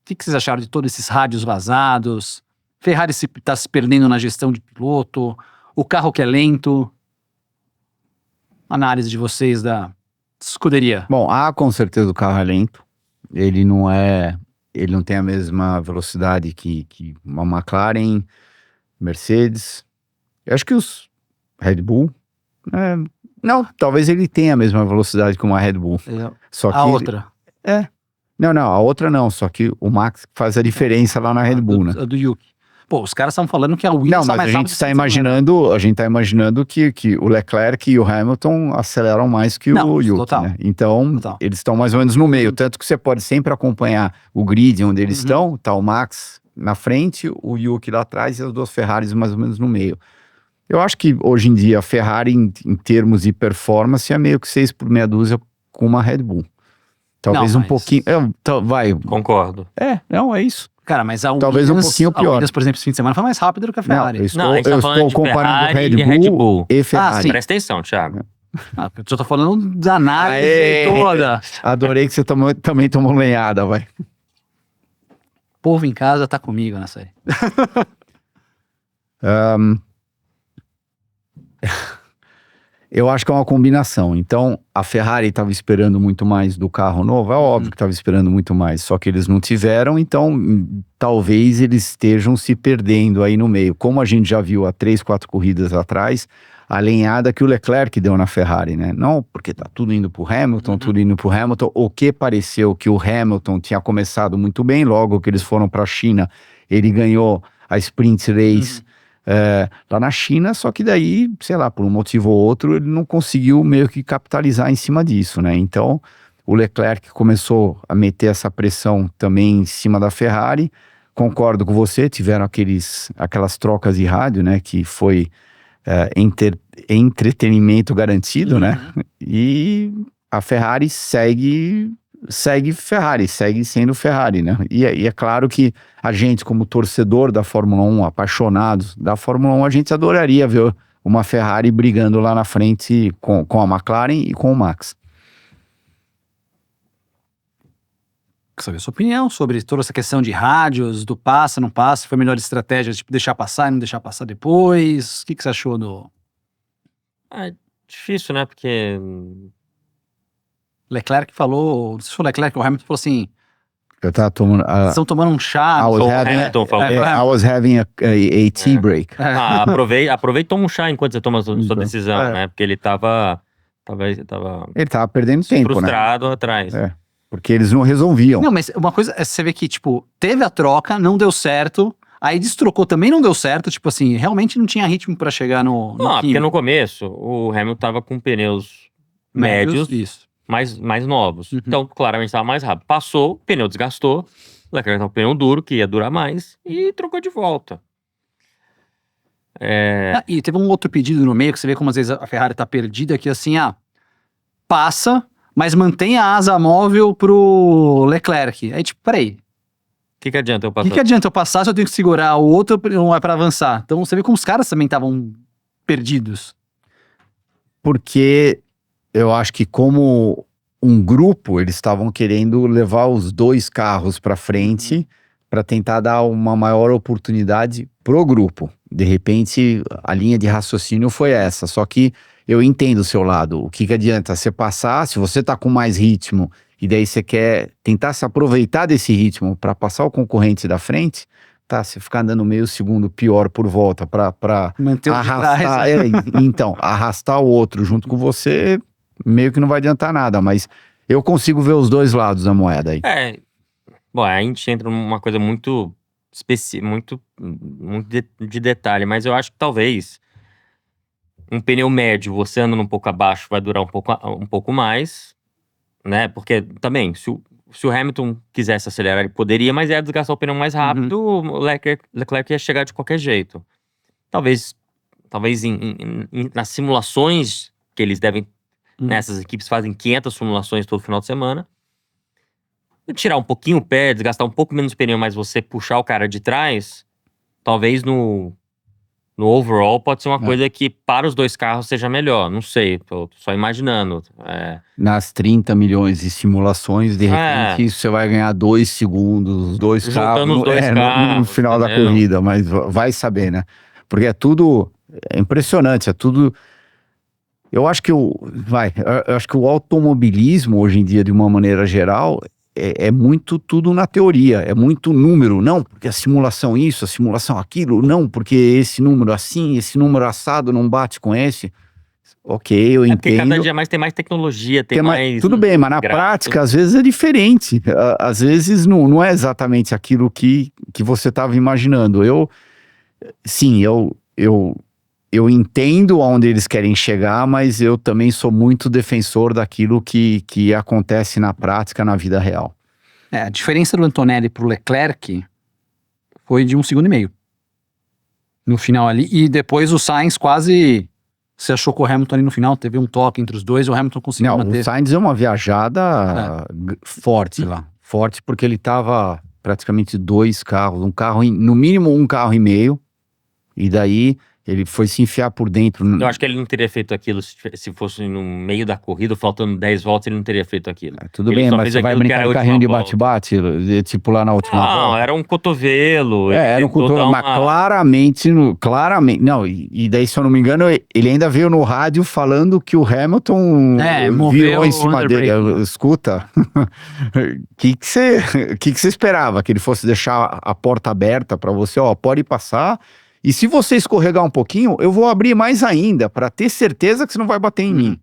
que vocês acharam de todos esses rádios vazados? Ferrari tá se perdendo na gestão de piloto, o carro que é lento. Análise de vocês da escuderia. Bom, com certeza o carro é lento. Ele não tem a mesma velocidade que uma McLaren, Mercedes. Eu acho que os Red Bull... não, talvez ele tenha a mesma velocidade que uma Red Bull. Só que Outra. Não, a outra não. Só que o Max faz a diferença lá na Red Bull, né? A do Yuki. Pô, os caras estão falando que a Williams Não, mas a gente está imaginando que o Leclerc e o Hamilton aceleram mais que o Yuki, total. né? Então, Total. eles estão mais ou menos no meio. Tanto que você pode sempre acompanhar o grid onde eles estão. Tá o Max na frente, o Yuki lá atrás e as duas Ferraris mais ou menos no meio. Eu acho que hoje em dia a Ferrari, em termos de performance, é meio que 6 por meia dúzia com uma Red Bull. Talvez um pouquinho... vai. Concordo. Não, é isso. Cara, mas a Talvez Williams, um pouquinho pior. A Williams, por exemplo, esse fim de semana foi mais rápido do que a Ferrari. Não, Não, a gente tá eu falando estou de comparando Ferrari Red e Red Bull Bull. e Ferrari. sim. Presta atenção, Thiago. Eu só tô falando da análise Aê! toda. Adorei que você também tomou lenhada, vai. O povo em casa tá comigo nessa aí. Eu acho que é uma combinação. Então, a Ferrari estava esperando muito mais do carro novo. É óbvio que estava esperando muito mais, só que eles não tiveram, então talvez eles estejam se perdendo aí no meio. Como a gente já viu há 3, 4 corridas atrás, a lenhada que o Leclerc deu na Ferrari, né? Não porque tá tudo indo pro Hamilton, tudo indo pro Hamilton. O que pareceu que o Hamilton tinha começado muito bem, logo que eles foram para a China, ele ganhou a Sprint Race lá na China, só que daí, sei lá, por um motivo ou outro, ele não conseguiu meio que capitalizar em cima disso, né? Então, o Leclerc começou a meter essa pressão também em cima da Ferrari. Concordo com você, tiveram aquelas trocas de rádio, né? Que foi entretenimento garantido, né? E a Ferrari segue Ferrari, segue sendo Ferrari, né? E é claro que a gente, como torcedor da Fórmula 1, apaixonados da Fórmula 1, a gente adoraria ver uma Ferrari brigando lá na frente com a McLaren e com o Max. Quero saber a sua opinião sobre toda essa questão de rádios, do passa, não passa, foi a melhor estratégia, tipo, deixar passar e não deixar passar depois. O que você achou do Difícil, né? Porque Leclerc falou, não sei se foi o Leclerc ou o Hamilton, falou assim, Eu tava tomando... estão tomando um chá. I was o having, Hamilton falou. I was having a tea break. Aproveita e toma um chá enquanto você toma a sua Então, decisão, né? Porque ele tava Ele tava perdendo tempo, né? frustrado atrás. Porque eles não resolviam. Não, mas uma coisa é você ver que, tipo, teve a troca, não deu certo, aí destrocou também não deu certo, tipo assim, realmente não tinha ritmo pra chegar no Não, porque Kimi. no começo o Hamilton tava com pneus médios, Isso. mais novos. Então, claramente estava mais rápido. Passou, o pneu desgastou, o Leclerc tava com o pneu duro, que ia durar mais, e trocou de volta. E teve um outro pedido no meio, que você vê como às vezes a Ferrari tá perdida, que assim, passa, mas mantém a asa móvel pro Leclerc. Aí tipo, peraí, O que adianta eu o passar? que adianta eu passar se eu tenho que segurar o outro não é pra avançar? Então você vê como os caras também estavam perdidos. Porque eu acho que como um grupo, eles estavam querendo levar os 2 carros para frente para tentar dar uma maior oportunidade pro grupo. De repente, a linha de raciocínio foi essa. Só que eu entendo o seu lado. O que adianta você passar, se você tá com mais ritmo e daí você quer tentar se aproveitar desse ritmo para passar o concorrente da frente, tá? Você ficar andando meio segundo pior por volta para Manter o de arrastar, trás. então, arrastar o outro junto com você, meio que não vai adiantar nada, mas eu consigo ver os 2 lados da moeda aí. Bom, aí a gente entra numa coisa muito muito de detalhe, mas eu acho que talvez um pneu médio, você andando um pouco abaixo, vai durar um pouco mais, né? Porque também, se o Hamilton quisesse acelerar, ele poderia, mas ia desgastar o pneu mais rápido, o Leclerc ia chegar de qualquer jeito. Talvez nas simulações que eles devem, nessas equipes fazem 500 simulações todo final de semana, tirar um pouquinho o pé, desgastar um pouco menos o pneu, mas você puxar o cara de trás, talvez no overall pode ser uma coisa que para os 2 carros seja melhor. Não sei, tô só imaginando. Nas 30 milhões de simulações, de repente você vai ganhar 2 segundos, 2 Juntando carros, os 2 no carros, final da entendeu? corrida, mas vai saber, né? Porque é impressionante, é tudo... Eu acho que eu acho que o automobilismo hoje em dia, de uma maneira geral, é muito tudo na teoria, é muito número, não, porque a simulação isso, a simulação aquilo, não, porque esse número assim, esse número assado não bate com esse. Ok, eu Porque entendo. cada dia mais tem mais tecnologia, tem mais... Tudo bem, mas na prática, às vezes é diferente. Às vezes não é exatamente aquilo que você estava imaginando. Eu entendo aonde eles querem chegar, mas eu também sou muito defensor daquilo que acontece na prática, na vida real. A diferença do Antonelli pro Leclerc foi de 1,5 segundos. No final ali. E depois o Sainz quase se achou com o Hamilton ali no final. Teve um toque entre os dois e o Hamilton conseguiu manter. O Sainz é uma viajada forte lá. Forte porque ele tava praticamente 2 carros. No mínimo um carro e meio. E daí Ele foi se enfiar por dentro. Eu acho que ele não teria feito aquilo se fosse no meio da corrida, faltando 10 voltas, ele não teria feito aquilo. Tudo Ele bem, só mas fez você vai aquilo que brincar era a de carrinho de última volta. bate-bate, tipo lá na última Não, volta? era um cotovelo. ele Era um tentou controle, dar mas uma- claramente, não, e daí, se eu não me engano, ele ainda veio no rádio falando que o Hamilton moveu virou em o cima dele. underbrake. Escuta, que você esperava? Que ele fosse deixar a porta aberta para você, ó, pode passar, e se você escorregar um pouquinho, eu vou abrir mais ainda, para ter certeza que você não vai bater em mim.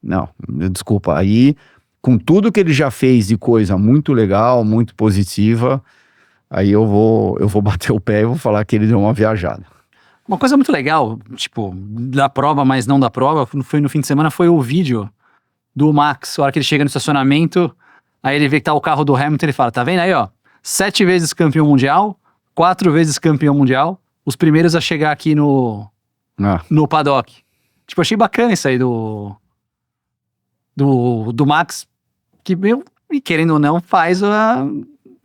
Não, desculpa, aí, com tudo que ele já fez de coisa muito legal, muito positiva, aí eu vou bater o pé e vou falar que ele deu uma viajada. Uma coisa muito legal, tipo, da prova, mas não da prova, foi no fim de semana, foi o vídeo do Max. A hora que ele chega no estacionamento, aí ele vê que tá o carro do Hamilton, ele fala, tá vendo aí, ó, 7 vezes campeão mundial, 4 vezes campeão mundial, os primeiros a chegar aqui no paddock. Tipo, achei bacana isso aí do Max, que, e querendo ou não,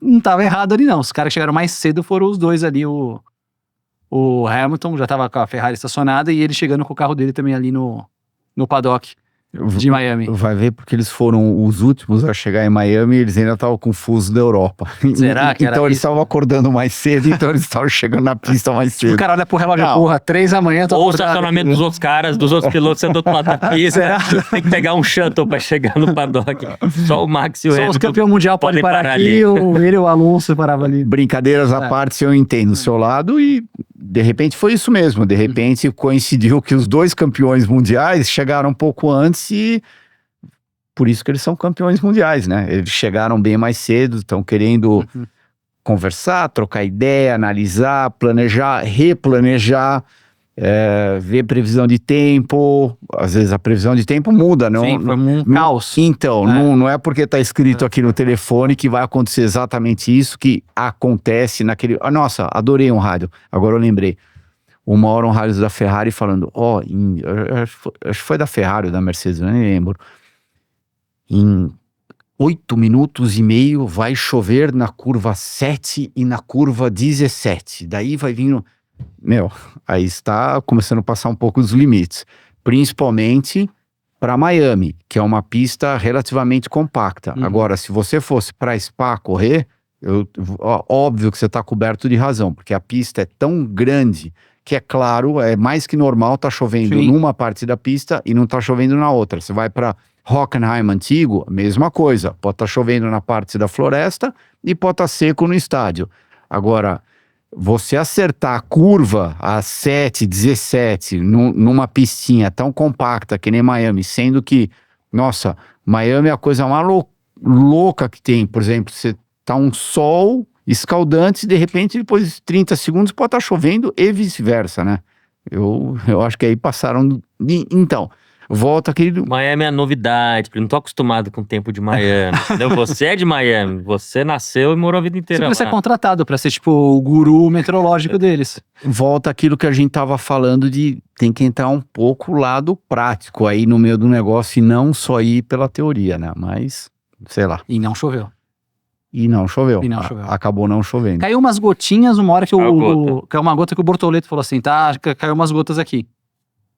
não tava errado ali não. Os caras que chegaram mais cedo foram os dois ali, o Hamilton já tava com a Ferrari estacionada e ele chegando com o carro dele também ali no paddock de Miami. Vai ver porque eles foram os últimos a chegar em Miami e eles ainda estavam confusos da Europa. Será que era então eles isso? estavam acordando mais cedo, então eles estavam chegando na pista mais cedo. O cara olha pro relógio, Não. porra, 3 da manhã, tô Ou o acordado. estacionamento dos outros caras, dos outros pilotos, sendo do outro lado da pista. Será? Tem que pegar um shuttle pra chegar no paddock. Só o Max e o Só os Hamilton campeão mundial podem podem parar parar aqui, ele e o Alonso paravam ali. Brincadeiras à parte, eu entendo o seu lado e de repente foi isso mesmo. De repente coincidiu que os dois campeões mundiais chegaram um pouco antes e por isso que eles são campeões mundiais, né? Eles chegaram bem mais cedo, estão querendo conversar, trocar ideia, analisar, planejar, replanejar, ver previsão de tempo. Às vezes a previsão de tempo muda, não? Sim, foi um caos. Então, não é porque está escrito aqui no telefone que vai acontecer exatamente isso que acontece naquele... Ah, nossa, adorei um rádio. Agora eu lembrei. Uma hora um rádio da Ferrari falando, acho que foi da Ferrari ou da Mercedes, eu nem lembro. Em 8 minutos e meio vai chover na curva 7 e na curva 17. Daí vai vindo... aí está começando a passar um pouco dos limites. Principalmente para Miami, que é uma pista relativamente compacta. Agora, se você fosse para Spa correr, óbvio que você está coberto de razão, porque a pista é tão grande que, é claro, é mais que normal tá chovendo numa parte da pista e não tá chovendo na outra. Você vai para Hockenheim antigo, mesma coisa. Pode estar chovendo na parte da floresta e pode estar seco no estádio. Agora, você acertar a curva a 7, 17, numa pistinha tão compacta que nem Miami, sendo que, nossa, Miami é a coisa mais louca que tem. Por exemplo, você tá um sol escaldante e de repente, depois de 30 segundos, pode estar chovendo e vice-versa, né? Eu acho que aí passaram... Então... Volta aqui. Miami é a novidade, porque eu não tô acostumado com o tempo de Miami. Entendeu? Você é de Miami, você nasceu e morou a vida inteira. Você lá. precisa ser contratado pra ser, tipo, o guru meteorológico deles. Volta aquilo que a gente tava falando de tem que entrar um pouco o lado prático aí no meio do negócio e não só ir pela teoria, né? Mas, sei lá. E não choveu. E não choveu. Acabou não chovendo. Caiu umas gotinhas uma hora que caiu uma gota que o Bortoleto falou assim, tá, caiu umas gotas aqui.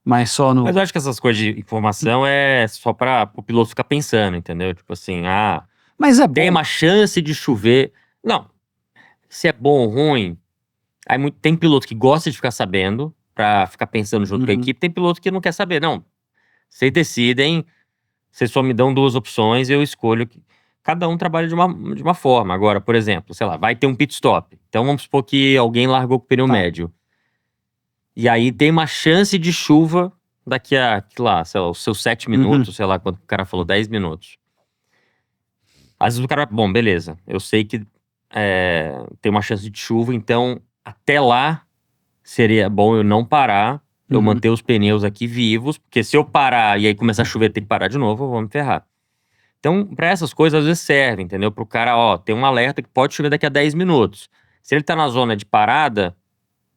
Mas só no... Mas eu acho que essas coisas de informação é só para o piloto ficar pensando, entendeu? Tipo assim, mas é bom. Tem uma chance de chover. Não. Se é bom ou ruim, aí tem piloto que gosta de ficar sabendo, pra ficar pensando junto com a equipe. Tem piloto que não quer saber. Não. Vocês decidem, vocês só me dão 2 opções, eu escolho. Cada um trabalha de uma forma. Agora, por exemplo, sei lá, vai ter um pit stop. Então vamos supor que alguém largou com o pneu médio. E aí tem uma chance de chuva daqui a, sei lá, os seus 7 minutos, sei lá quanto o cara falou, 10 minutos. Às vezes o cara, bom, beleza, eu sei que tem uma chance de chuva, então até lá seria bom eu não parar, eu manter os pneus aqui vivos, porque se eu parar e aí começar a chover e ter que parar de novo, eu vou me ferrar. Então, pra essas coisas, às vezes serve, entendeu? Pro cara, tem um alerta que pode chover daqui a 10 minutos. Se ele tá na zona de parada,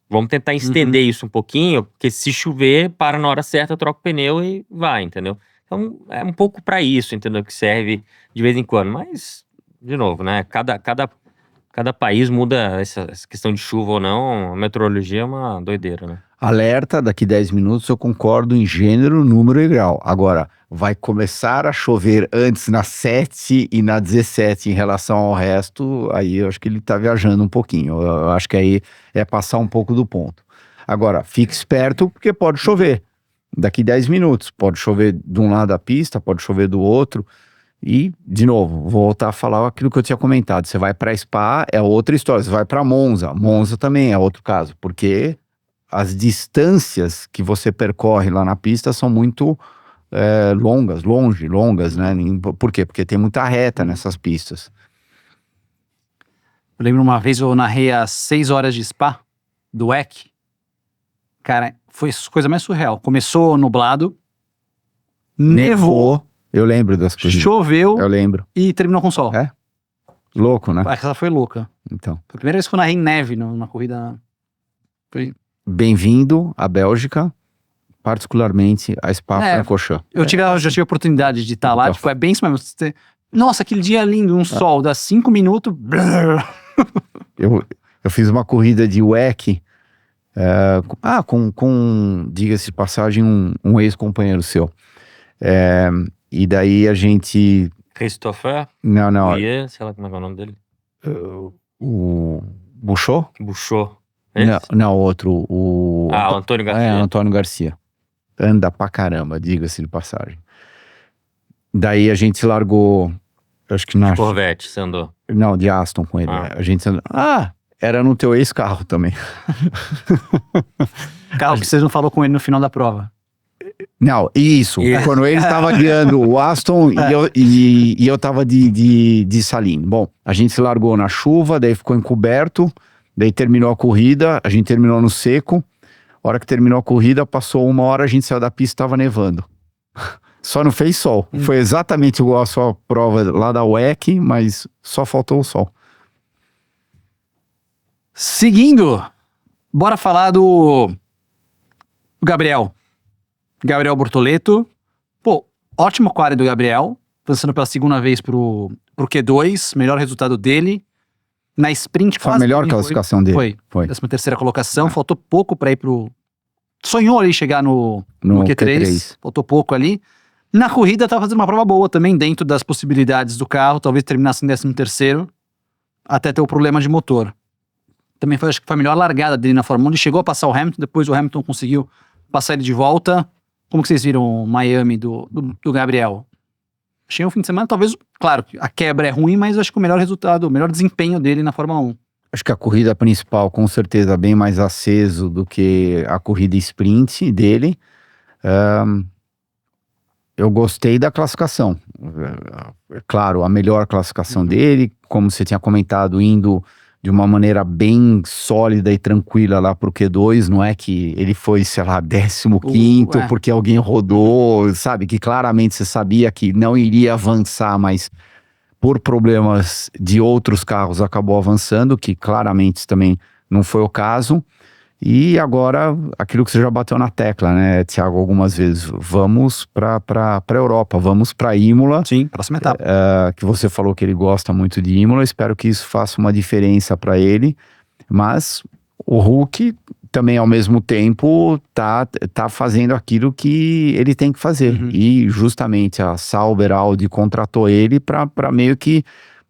vamos tentar estender isso um pouquinho, porque se chover, para na hora certa, troca o pneu e vai, entendeu? Então, é um pouco pra isso, entendeu? Que serve de vez em quando. Mas, de novo, né? Cada país muda essa questão de chuva ou não. A meteorologia é uma doideira, né? Alerta, daqui 10 minutos eu concordo em gênero, número e grau. Agora, vai começar a chover antes na 7 e na 17 em relação ao resto, aí eu acho que ele tá viajando um pouquinho. Eu acho que aí é passar um pouco do ponto. Agora, fique esperto porque pode chover. Daqui 10 minutos, pode chover de um lado da pista, pode chover do outro. E, de novo, vou voltar a falar aquilo que eu tinha comentado. Você vai para Spa, é outra história. Você vai para Monza. Monza também é outro caso, porque as distâncias que você percorre lá na pista são muito longas, né? Por quê? Porque tem muita reta nessas pistas. Eu lembro uma vez eu narrei às 6 horas de Spa, do WEC. Cara, foi a coisa mais surreal. Começou nublado, nevou, Eu lembro das coisas. choveu Eu lembro. e terminou com sol. É? Louco, né? Aquela foi louca. Então, Foi a primeira vez que eu narrei neve numa corrida. Foi... bem-vindo à Bélgica, particularmente a Spa-Francorchamps. Eu já tive a oportunidade de estar lá, Então. tipo, é bem isso mesmo. Nossa, aquele dia lindo, um sol, dá 5 minutos. Blur. Eu fiz uma corrida de WEC, diga-se de passagem, um ex-companheiro seu. E daí a gente... Christopher, Não, Bouillet, sei lá como é que é o nome dele. o Bouchot? Bouchot. Não, outro, o Antônio Garcia. Antônio Garcia. Anda pra caramba, diga-se de passagem. Daí a gente largou, acho que na... Corvette, você andou. Não, de Aston com ele. A gente andou... era no teu ex-carro também. Carro que você não falou com ele no final da prova. Não, isso. Quando ele estava guiando o Aston e eu tava de Saline. Bom, a gente se largou na chuva, daí ficou encoberto, daí terminou a corrida, a gente terminou no seco. A hora que terminou a corrida, passou 1 hora, a gente saiu da pista e estava nevando. Só não fez sol. Foi exatamente igual a sua prova lá da WEC, mas só faltou o sol. Seguindo, bora falar do Gabriel Bortoleto. Pô, ótimo quali do Gabriel, avançando pela segunda vez pro Q2, melhor resultado dele. Na sprint Foi a melhor classificação dele. Foi. 13ª colocação, faltou pouco pra ir pro... Sonhou ali chegar no Q3, faltou pouco ali. Na corrida tava fazendo uma prova boa também, dentro das possibilidades do carro, talvez terminasse em 13º, até ter o problema de motor. Também acho que foi a melhor largada dele na Fórmula 1, ele chegou a passar o Hamilton, depois o Hamilton conseguiu passar ele de volta. Como que vocês viram o Miami do Gabriel? Achei um fim de semana, talvez, claro, a quebra é ruim, mas acho que o melhor resultado, o melhor desempenho dele na Fórmula 1. Acho que a corrida principal, com certeza, bem mais aceso do que a corrida sprint dele. Eu gostei da classificação. Claro, a melhor classificação dele, como você tinha comentado, indo de uma maneira bem sólida e tranquila lá pro Q2, não é que ele foi, sei lá, 15º porque alguém rodou, sabe? Que claramente você sabia que não iria avançar, mas por problemas de outros carros acabou avançando, que claramente também não foi o caso. E agora, aquilo que você já bateu na tecla, né, Thiago, algumas vezes, vamos para a Europa, vamos para Imola. Sim, próxima etapa. Que você falou que ele gosta muito de Imola, espero que isso faça uma diferença para ele, mas o Hulk também ao mesmo tempo tá fazendo aquilo que ele tem que fazer, e justamente a Sauber Audi contratou ele para meio que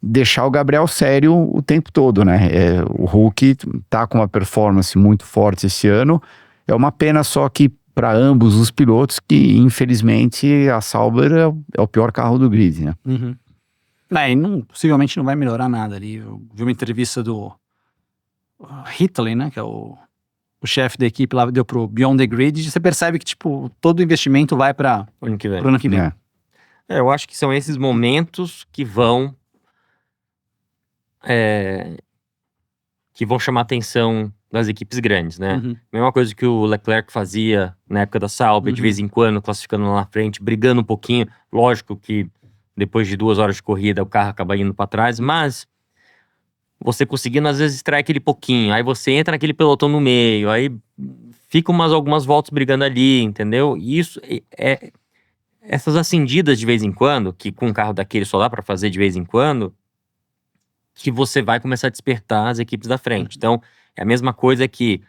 deixar o Gabriel sério o tempo todo, né? O Hulk tá com uma performance muito forte esse ano. É uma pena só que para ambos os pilotos que, infelizmente, a Sauber é o pior carro do grid, né? E possivelmente não vai melhorar nada ali. Eu vi uma entrevista do Hitley, né? Que é o chefe da equipe lá, deu pro Beyond the Grid, e você percebe que, tipo, todo o investimento vai para o ano que vem. Eu acho que são esses momentos que vão chamar a atenção das equipes grandes, né? Mesma coisa que o Leclerc fazia na época da Sauber, de vez em quando, classificando lá na frente, brigando um pouquinho. Lógico que depois de 2 horas de corrida o carro acaba indo para trás, mas você conseguindo às vezes extrair aquele pouquinho, aí você entra naquele pelotão no meio, aí fica algumas voltas brigando ali, entendeu? E isso essas acendidas de vez em quando, que com um carro daquele só dá para fazer de vez em quando, que você vai começar a despertar as equipes da frente. Então, é a mesma coisa que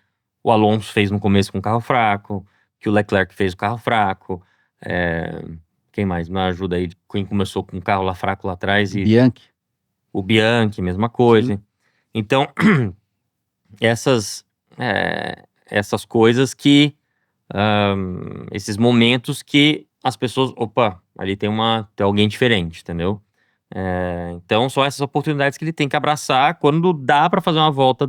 o Alonso fez no começo com um carro fraco, que o Leclerc fez o carro fraco. Quem mais? Me ajuda aí. Quem começou com um carro lá fraco lá atrás e Bianchi. o Bianchi, mesma coisa. Então, essas coisas que... esses momentos que as pessoas... Opa, ali tem alguém diferente, entendeu? Então, são essas oportunidades que ele tem que abraçar. Quando dá pra fazer uma volta,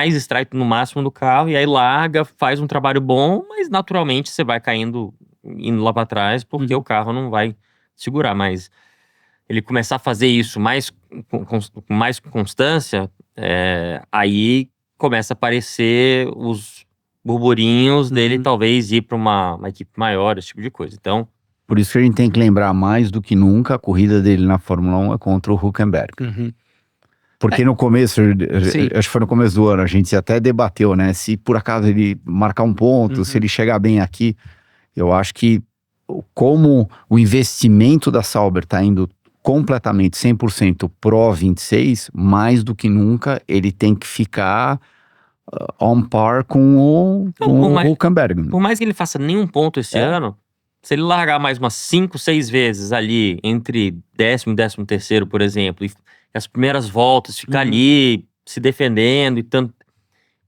extrai no máximo do carro, e aí larga, faz um trabalho bom, mas naturalmente você vai caindo, indo lá pra trás, porque o carro não vai segurar. Mas ele começar a fazer isso com mais constância, aí começa a aparecer os burburinhos dele, talvez ir pra uma equipe maior, esse tipo de coisa. Então, Por isso que a gente tem que lembrar mais do que nunca, a corrida dele na Fórmula 1 é contra o Hülkenberg. Porque no começo, acho que foi no começo do ano, a gente até debateu, né? Se por acaso ele marcar um ponto, se ele chegar bem aqui, eu acho que como o investimento da Sauber tá indo completamente 100% Pro 26, mais do que nunca ele tem que ficar on par com o Hülkenberg. por mais que ele faça nenhum ponto esse ano, se ele largar mais umas 5, 6 vezes ali, entre 10º e 13º, por exemplo, e as primeiras voltas, ficar ali se defendendo e tanto.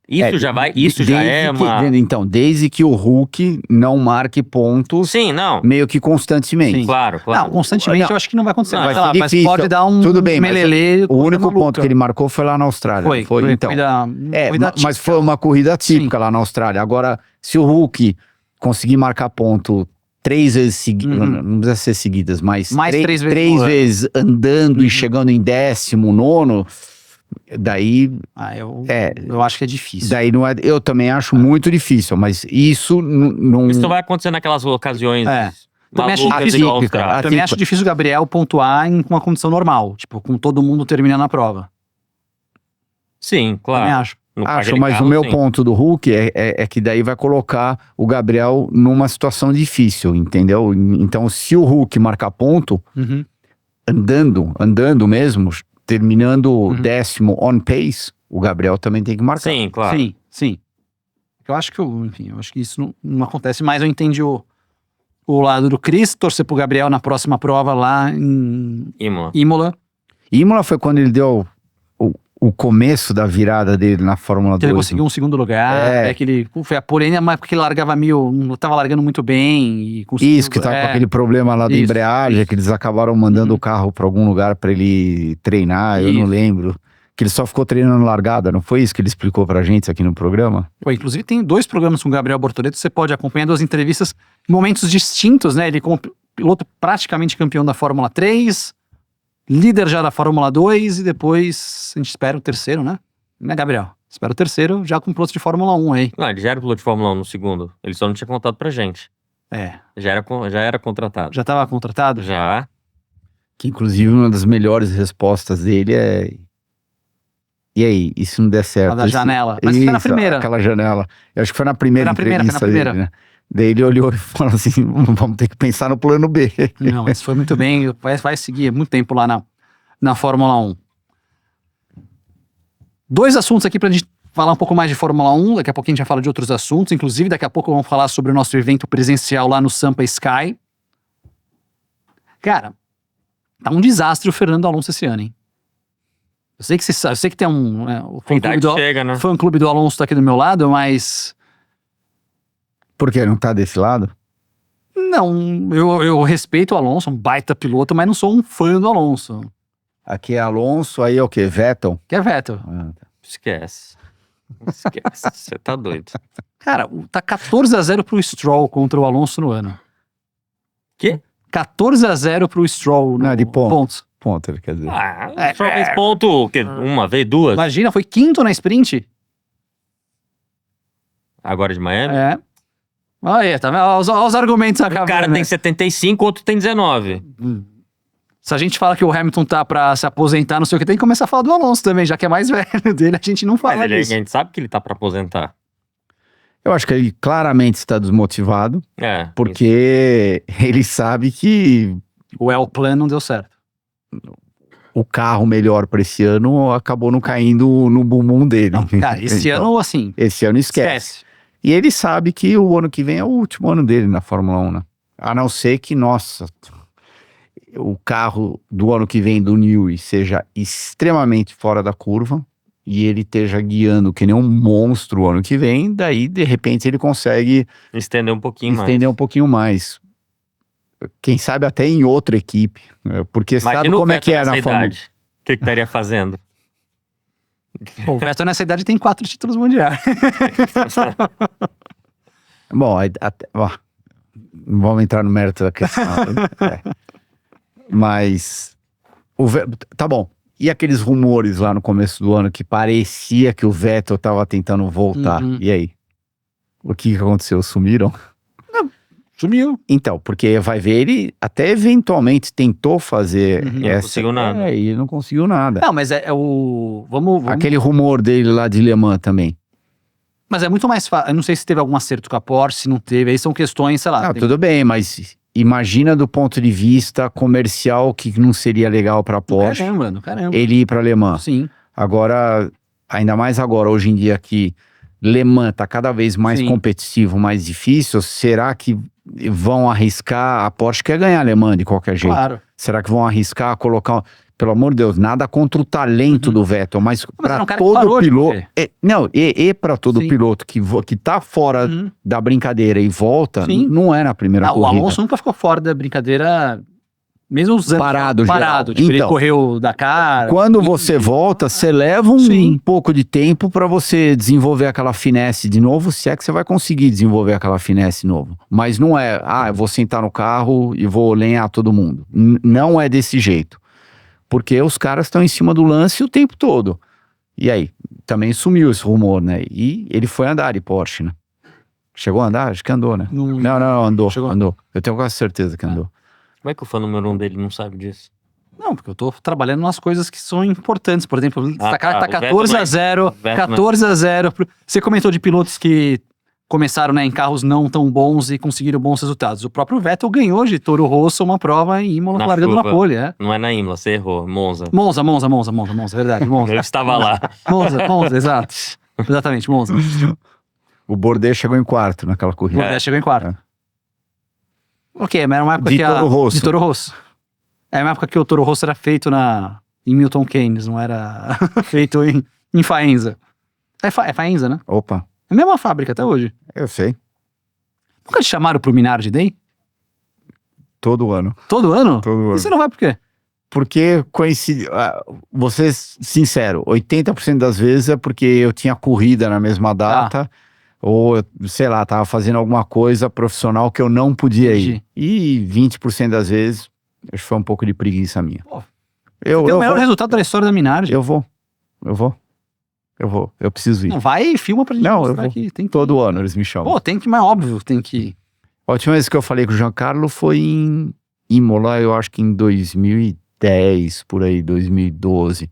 Isso já é uma. Então, desde que o Hulk não marque pontos. Sim, não. Meio que constantemente. Sim. Claro. Não, constantemente eu acho que não vai acontecer. Não, Mas, vai ser mas difícil. pode dar um Tudo bem, mas melelê. o único ponto que ele marcou foi lá na Austrália. Foi Então. corrida Mas foi uma corrida típica lá na Austrália. Agora, se o Hulk conseguir marcar ponto 3 vezes seguidas, não precisa ser seguidas, mas Mais 3 vezes três vezes andando e chegando em 19º, daí eu acho que é difícil. daí não é, eu também acho muito difícil, mas isso não Isso vai acontecer naquelas ocasiões. Também acho malucas difícil, igual a Austrália. também acho difícil o Gabriel pontuar em uma condição normal, tipo, com todo mundo terminando a prova. Sim, claro. Também acho. Acho, mas o meu ponto do Hulk é que daí vai colocar o Gabriel numa situação difícil, entendeu? Então, se o Hulk marcar ponto, andando mesmo, terminando 10º on pace, o Gabriel também tem que marcar. Sim, claro. Sim. Eu acho que, eu acho que isso não acontece, mas eu entendi o lado do Chris, torcer pro Gabriel na próxima prova lá em Imola. Imola foi quando ele deu o começo da virada dele na Fórmula 2. Que ele conseguiu um segundo lugar, que ele foi a polêmica, mas porque ele largava não tava largando muito bem. E isso, que tava com aquele problema lá da embreagem, que eles acabaram mandando o carro pra algum lugar pra ele treinar, eu não lembro. Que ele só ficou treinando largada, não foi isso que ele explicou pra gente aqui no programa? Inclusive tem 2 programas com o Gabriel Bortoleto, você pode acompanhar 2 entrevistas em momentos distintos, né? Ele como piloto praticamente campeão da Fórmula 3, líder já da Fórmula 2 e depois a gente espera o terceiro, né? Né, Gabriel? Espera o terceiro já com piloto de Fórmula 1 aí. Não, ele já era piloto de Fórmula 1 no segundo. Ele só não tinha contado pra gente. Já era contratado. Já estava contratado? Já. Que inclusive uma das melhores respostas dele é... E aí, e se não der certo? A da janela. Mas foi na primeira. Aquela janela. Eu acho que foi na primeira entrevista dele, né? Daí ele olhou e falou assim, vamos ter que pensar no plano B. Não, mas foi muito bem, vai seguir muito tempo lá na Fórmula 1. 2 assuntos aqui pra gente falar um pouco mais de Fórmula 1, daqui a pouquinho a gente já fala de outros assuntos, inclusive daqui a pouco vamos falar sobre o nosso evento presencial lá no Sampa Sky. Cara, tá um desastre o Fernando Alonso esse ano, hein? Eu sei que tem o fã-clube do Alonso tá aqui do meu lado, mas... Por quê? Não tá desse lado? Não, eu respeito o Alonso, um baita piloto, mas não sou um fã do Alonso. Aqui é Alonso, aí é o quê? Vettel? Que é Vettel. Esquece, você tá doido. Cara, tá 14-0 pro Stroll contra o Alonso no ano. Quê? 14-0 pro Stroll no de pontos. Ponto, ele quer dizer. Só fez ponto, uma vez, 2? Imagina, foi 5º na sprint. Agora de Miami? Olha, tá vendo? Olha os argumentos acabando. O cara tem 75, outro tem 19. Se a gente fala que o Hamilton tá pra se aposentar, não sei o que, tem que começar a falar do Alonso também, já que é mais velho dele, a gente não fala disso. A gente sabe que ele tá pra aposentar. Eu acho que ele claramente está desmotivado, porque ele sabe que... O El Plan não deu certo. o carro melhor para esse ano acabou não caindo no bumbum dele. Não, cara, esse Então, ano, assim, esse ano esquece. E ele sabe que o ano que vem é o último ano dele na Fórmula 1, né? A não ser que, nossa, o carro do ano que vem do Newey seja extremamente fora da curva e ele esteja guiando que nem um monstro o ano que vem, daí de repente ele consegue Estender um pouquinho estender um pouquinho mais. Quem sabe até em outra equipe, né? Porque mais. sabe Imagina o como é Vettel que é nessa na Fórmula 1. idade. O que estaria fazendo? o Vettel nessa idade tem 4 títulos mundiais. Bom, não vamos entrar no mérito da questão. É. Mas tá bom. E aqueles rumores lá no começo do ano que parecia que o Vettel tava tentando voltar. Uhum. E aí? O que aconteceu? Sumiram? Sumiu. Então, porque vai ver, ele até eventualmente tentou fazer Uhum. E não conseguiu nada. E não conseguiu nada. Não, mas é o... Vamos... Aquele rumor dele lá de Le Mans também. Mas é muito mais fácil. Eu não sei se teve algum acerto com a Porsche, se não teve. Aí são questões, sei lá. Não, tem- tudo bem, mas imagina do ponto de vista comercial que não seria legal pra do Porsche Caramba, do caramba. ele ir pra Le Mans. Sim. Agora, ainda mais agora, hoje em dia que Le Mans tá cada vez mais Sim. competitivo, mais difícil, será que vão arriscar? A Porsche quer ganhar Le Mans de qualquer jeito. Claro. Será que vão arriscar colocar... Pelo amor de Deus, nada contra o talento Uhum. do Vettel, mas Mas era para um cara que todo parou de piloto... correr. E para todo Sim. piloto que tá fora Uhum. da brincadeira e volta, Sim. não é na primeira O corrida. Alonso nunca ficou fora da brincadeira, mesmo os anos Parado, parado. geral. Tipo, ele Então, correu da cara. Quando você volta, você leva um Sim. pouco de tempo para você desenvolver aquela finesse de novo, se é que você vai conseguir desenvolver aquela finesse de novo. Mas não é, eu vou sentar no carro e vou lenhar todo mundo. Não é desse jeito. Porque os caras estão em cima do lance o tempo todo. E aí, também sumiu esse rumor, né? E ele foi andar de Porsche, né? Chegou a andar? Acho que andou, né? Não, andou, Chegou. andou. Eu tenho quase certeza que andou. Como é que o fã número 1 dele não sabe disso? Não, porque eu tô trabalhando nas coisas que são importantes. Por exemplo, tá tá, o 14 a Vettel 0, Vettel 14 a 0. Você comentou de pilotos que começaram, né, em carros não tão bons e conseguiram bons resultados. O próprio Vettel ganhou de Toro Rosso uma prova em Imola, Na largando chuva. na pole, é. Não é na Imola, você errou. Monza. Monza, verdade, Monza. Eu estava lá. Monza, exato. Exatamente, Monza. O Bourdais chegou em quarto naquela corrida. Bourdais chegou em quarto. É. Ok, mas era uma época De que Toro Rosso. De Toro Rosso. É uma época que o Toro Rosso era feito em Milton Keynes, não era feito em Faenza. É Faenza, né? Opa, É a mesma fábrica até hoje. eu sei. Nunca te chamaram pro Minardi Day? Todo ano. Todo ano? Todo E ano. você não vai por quê? Porque coincide. Vou ser sincero, 80% das vezes é porque eu tinha corrida na mesma data, ou, sei lá, tava fazendo alguma coisa profissional que eu não podia ir. Entendi. E 20% das vezes, acho que foi um pouco de preguiça minha. Pô, Eu Tem o maior vou, resultado da história da Minardi. eu preciso ir. Não, vai e filma pra gente Não, eu mostrar vou. aqui. Tem que... Todo ano eles me chamam. Pô, tem que, mas óbvio, tem que... A última vez que eu falei com o Giancarlo foi em Imola, eu acho que em 2010, por aí, 2012.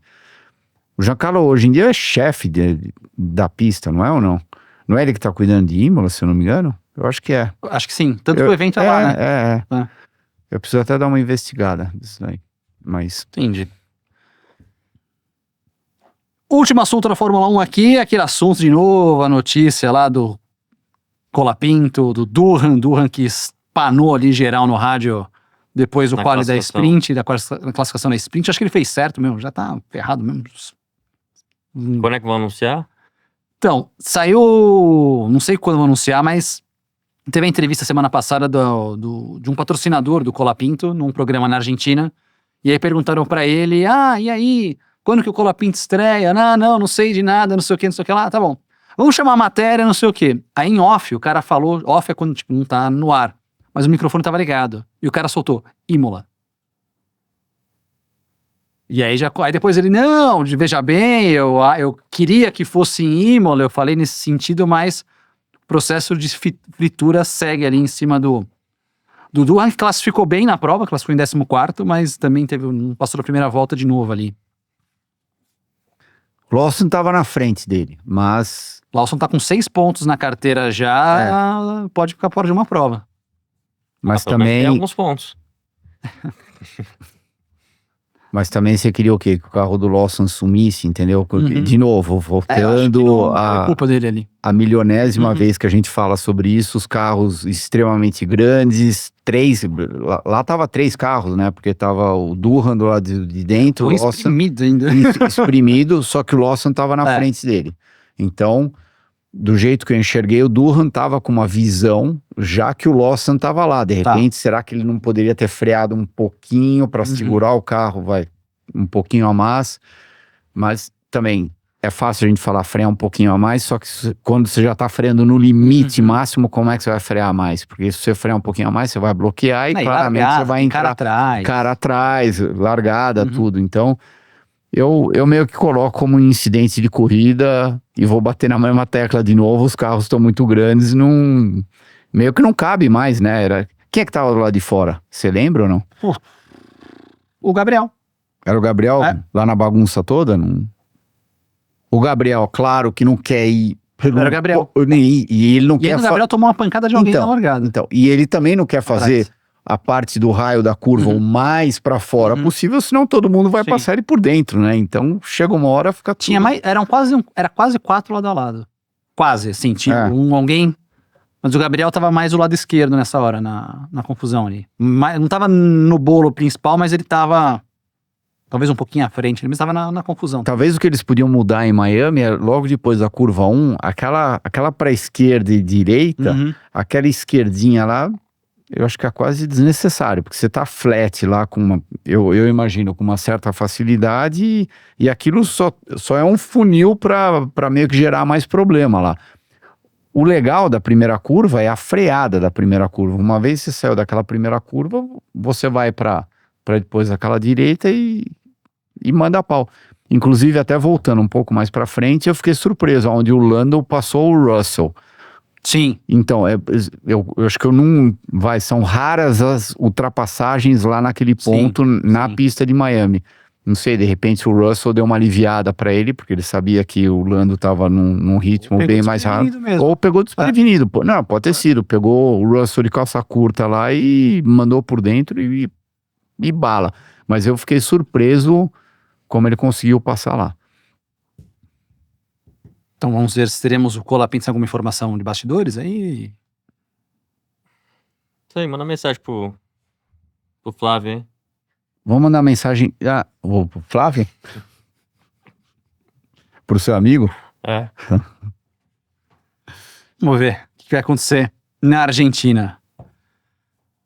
O Giancarlo hoje em dia é chefe da pista, não é ou não? Não é ele que tá cuidando de Imola, se eu não me engano? Eu acho que é. Acho que sim. Tanto que o evento é lá, né? É. É. Eu preciso até dar uma investigada nisso daí. Mas, Entendi. Último assunto da Fórmula 1 aqui, aquele assunto de novo, a notícia lá do Colapinto, do Durham que espanou ali geral no rádio depois do Na quali da classificação. sprint, da classificação da sprint. Acho que ele fez certo mesmo, já tá ferrado mesmo. Quando é que vão anunciar? Então, saiu, não sei quando vão anunciar, mas teve a entrevista semana passada de um patrocinador do Colapinto, num programa na Argentina, e aí perguntaram pra ele, e aí, quando que o Colapinto estreia? Não sei de nada, não sei o que lá, tá bom. Vamos chamar a matéria, não sei o que. Aí em off, o cara falou, off é quando tipo, não tá no ar, mas o microfone tava ligado, e o cara soltou, Imola. E aí depois ele, não, veja bem, eu queria que fosse em Imola, eu falei nesse sentido, mas o processo de fritura segue ali em cima do Durham, que classificou bem na prova, classificou em 14º, mas também passou da primeira volta de novo ali. Lawson tava na frente dele, mas Lawson tá com 6 pontos na carteira já, pode ficar fora de uma prova. mas Pelo menos também tem alguns pontos. Mas também você queria o quê? Que o carro do Lawson sumisse, entendeu? De novo, Eu acho que voltando não é culpa dele ali. a milionésima vez que a gente fala sobre isso, os carros extremamente grandes, lá tava 3 carros, né? Porque tava o Durham do lado de dentro, o Lawson Exprimido ainda. exprimido, só que o Lawson tava na frente dele. Então, do jeito que eu enxerguei, o Durham tava com uma visão, já que o Lawson tava lá. De repente, será que ele não poderia ter freado um pouquinho para segurar o carro, um pouquinho a mais? Mas também é fácil a gente falar frear um pouquinho a mais, só que quando você já tá freando no limite máximo, como é que você vai frear mais? Porque se você frear um pouquinho a mais, você vai bloquear e claramente você vai entrar cara atrás, largada, tudo. Então, eu meio que coloco como um incidente de corrida e vou bater na mesma tecla de novo, os carros estão muito grandes, meio que não cabe mais, né? Quem é que tava do lado de fora? Você lembra ou não? O Gabriel. Era o Gabriel lá na bagunça toda? O Gabriel, claro que não quer ir. Era o Gabriel. E ele não quer. O Gabriel tomou uma pancada de alguém na largada. Então, e ele também não quer fazer a parte do raio da curva o mais pra fora possível, senão todo mundo vai passar ele por dentro, né? Então, chega uma hora, fica tudo. Era quase 4 lado a lado. Quase, assim, tinha alguém. Mas o Gabriel tava mais do lado esquerdo nessa hora, na confusão ali. Não tava no bolo principal, mas ele tava talvez um pouquinho à frente, ele estava na confusão. Talvez o que eles podiam mudar em Miami é logo depois da curva 1, aquela pra esquerda e direita, aquela esquerdinha lá, eu acho que é quase desnecessário, porque você tá flat lá com eu imagino, com uma certa facilidade e aquilo só é um funil pra meio que gerar mais problema lá. O legal da primeira curva é a freada da primeira curva. Uma vez você saiu daquela primeira curva, você vai pra depois daquela direita e manda pau. Inclusive, até voltando um pouco mais pra frente, eu fiquei surpreso, onde o Lando passou o Russell. Sim. Então, eu acho que são raras as ultrapassagens lá naquele ponto, na pista de Miami. Não sei, de repente o Russell deu uma aliviada pra ele, porque ele sabia que o Lando tava num ritmo bem mais rápido. Mesmo. Ou pegou desprevenido. Não, pode ter sido. Pegou o Russell de calça curta lá e mandou por dentro e bala. Mas eu fiquei surpreso como ele conseguiu passar lá. Então vamos ver se teremos o Colapinto alguma informação de bastidores aí. Isso aí, manda mensagem pro Flávio, hein? Vamos mandar mensagem pro Flávio? Pro seu amigo? É. Vamos ver o que vai acontecer na Argentina.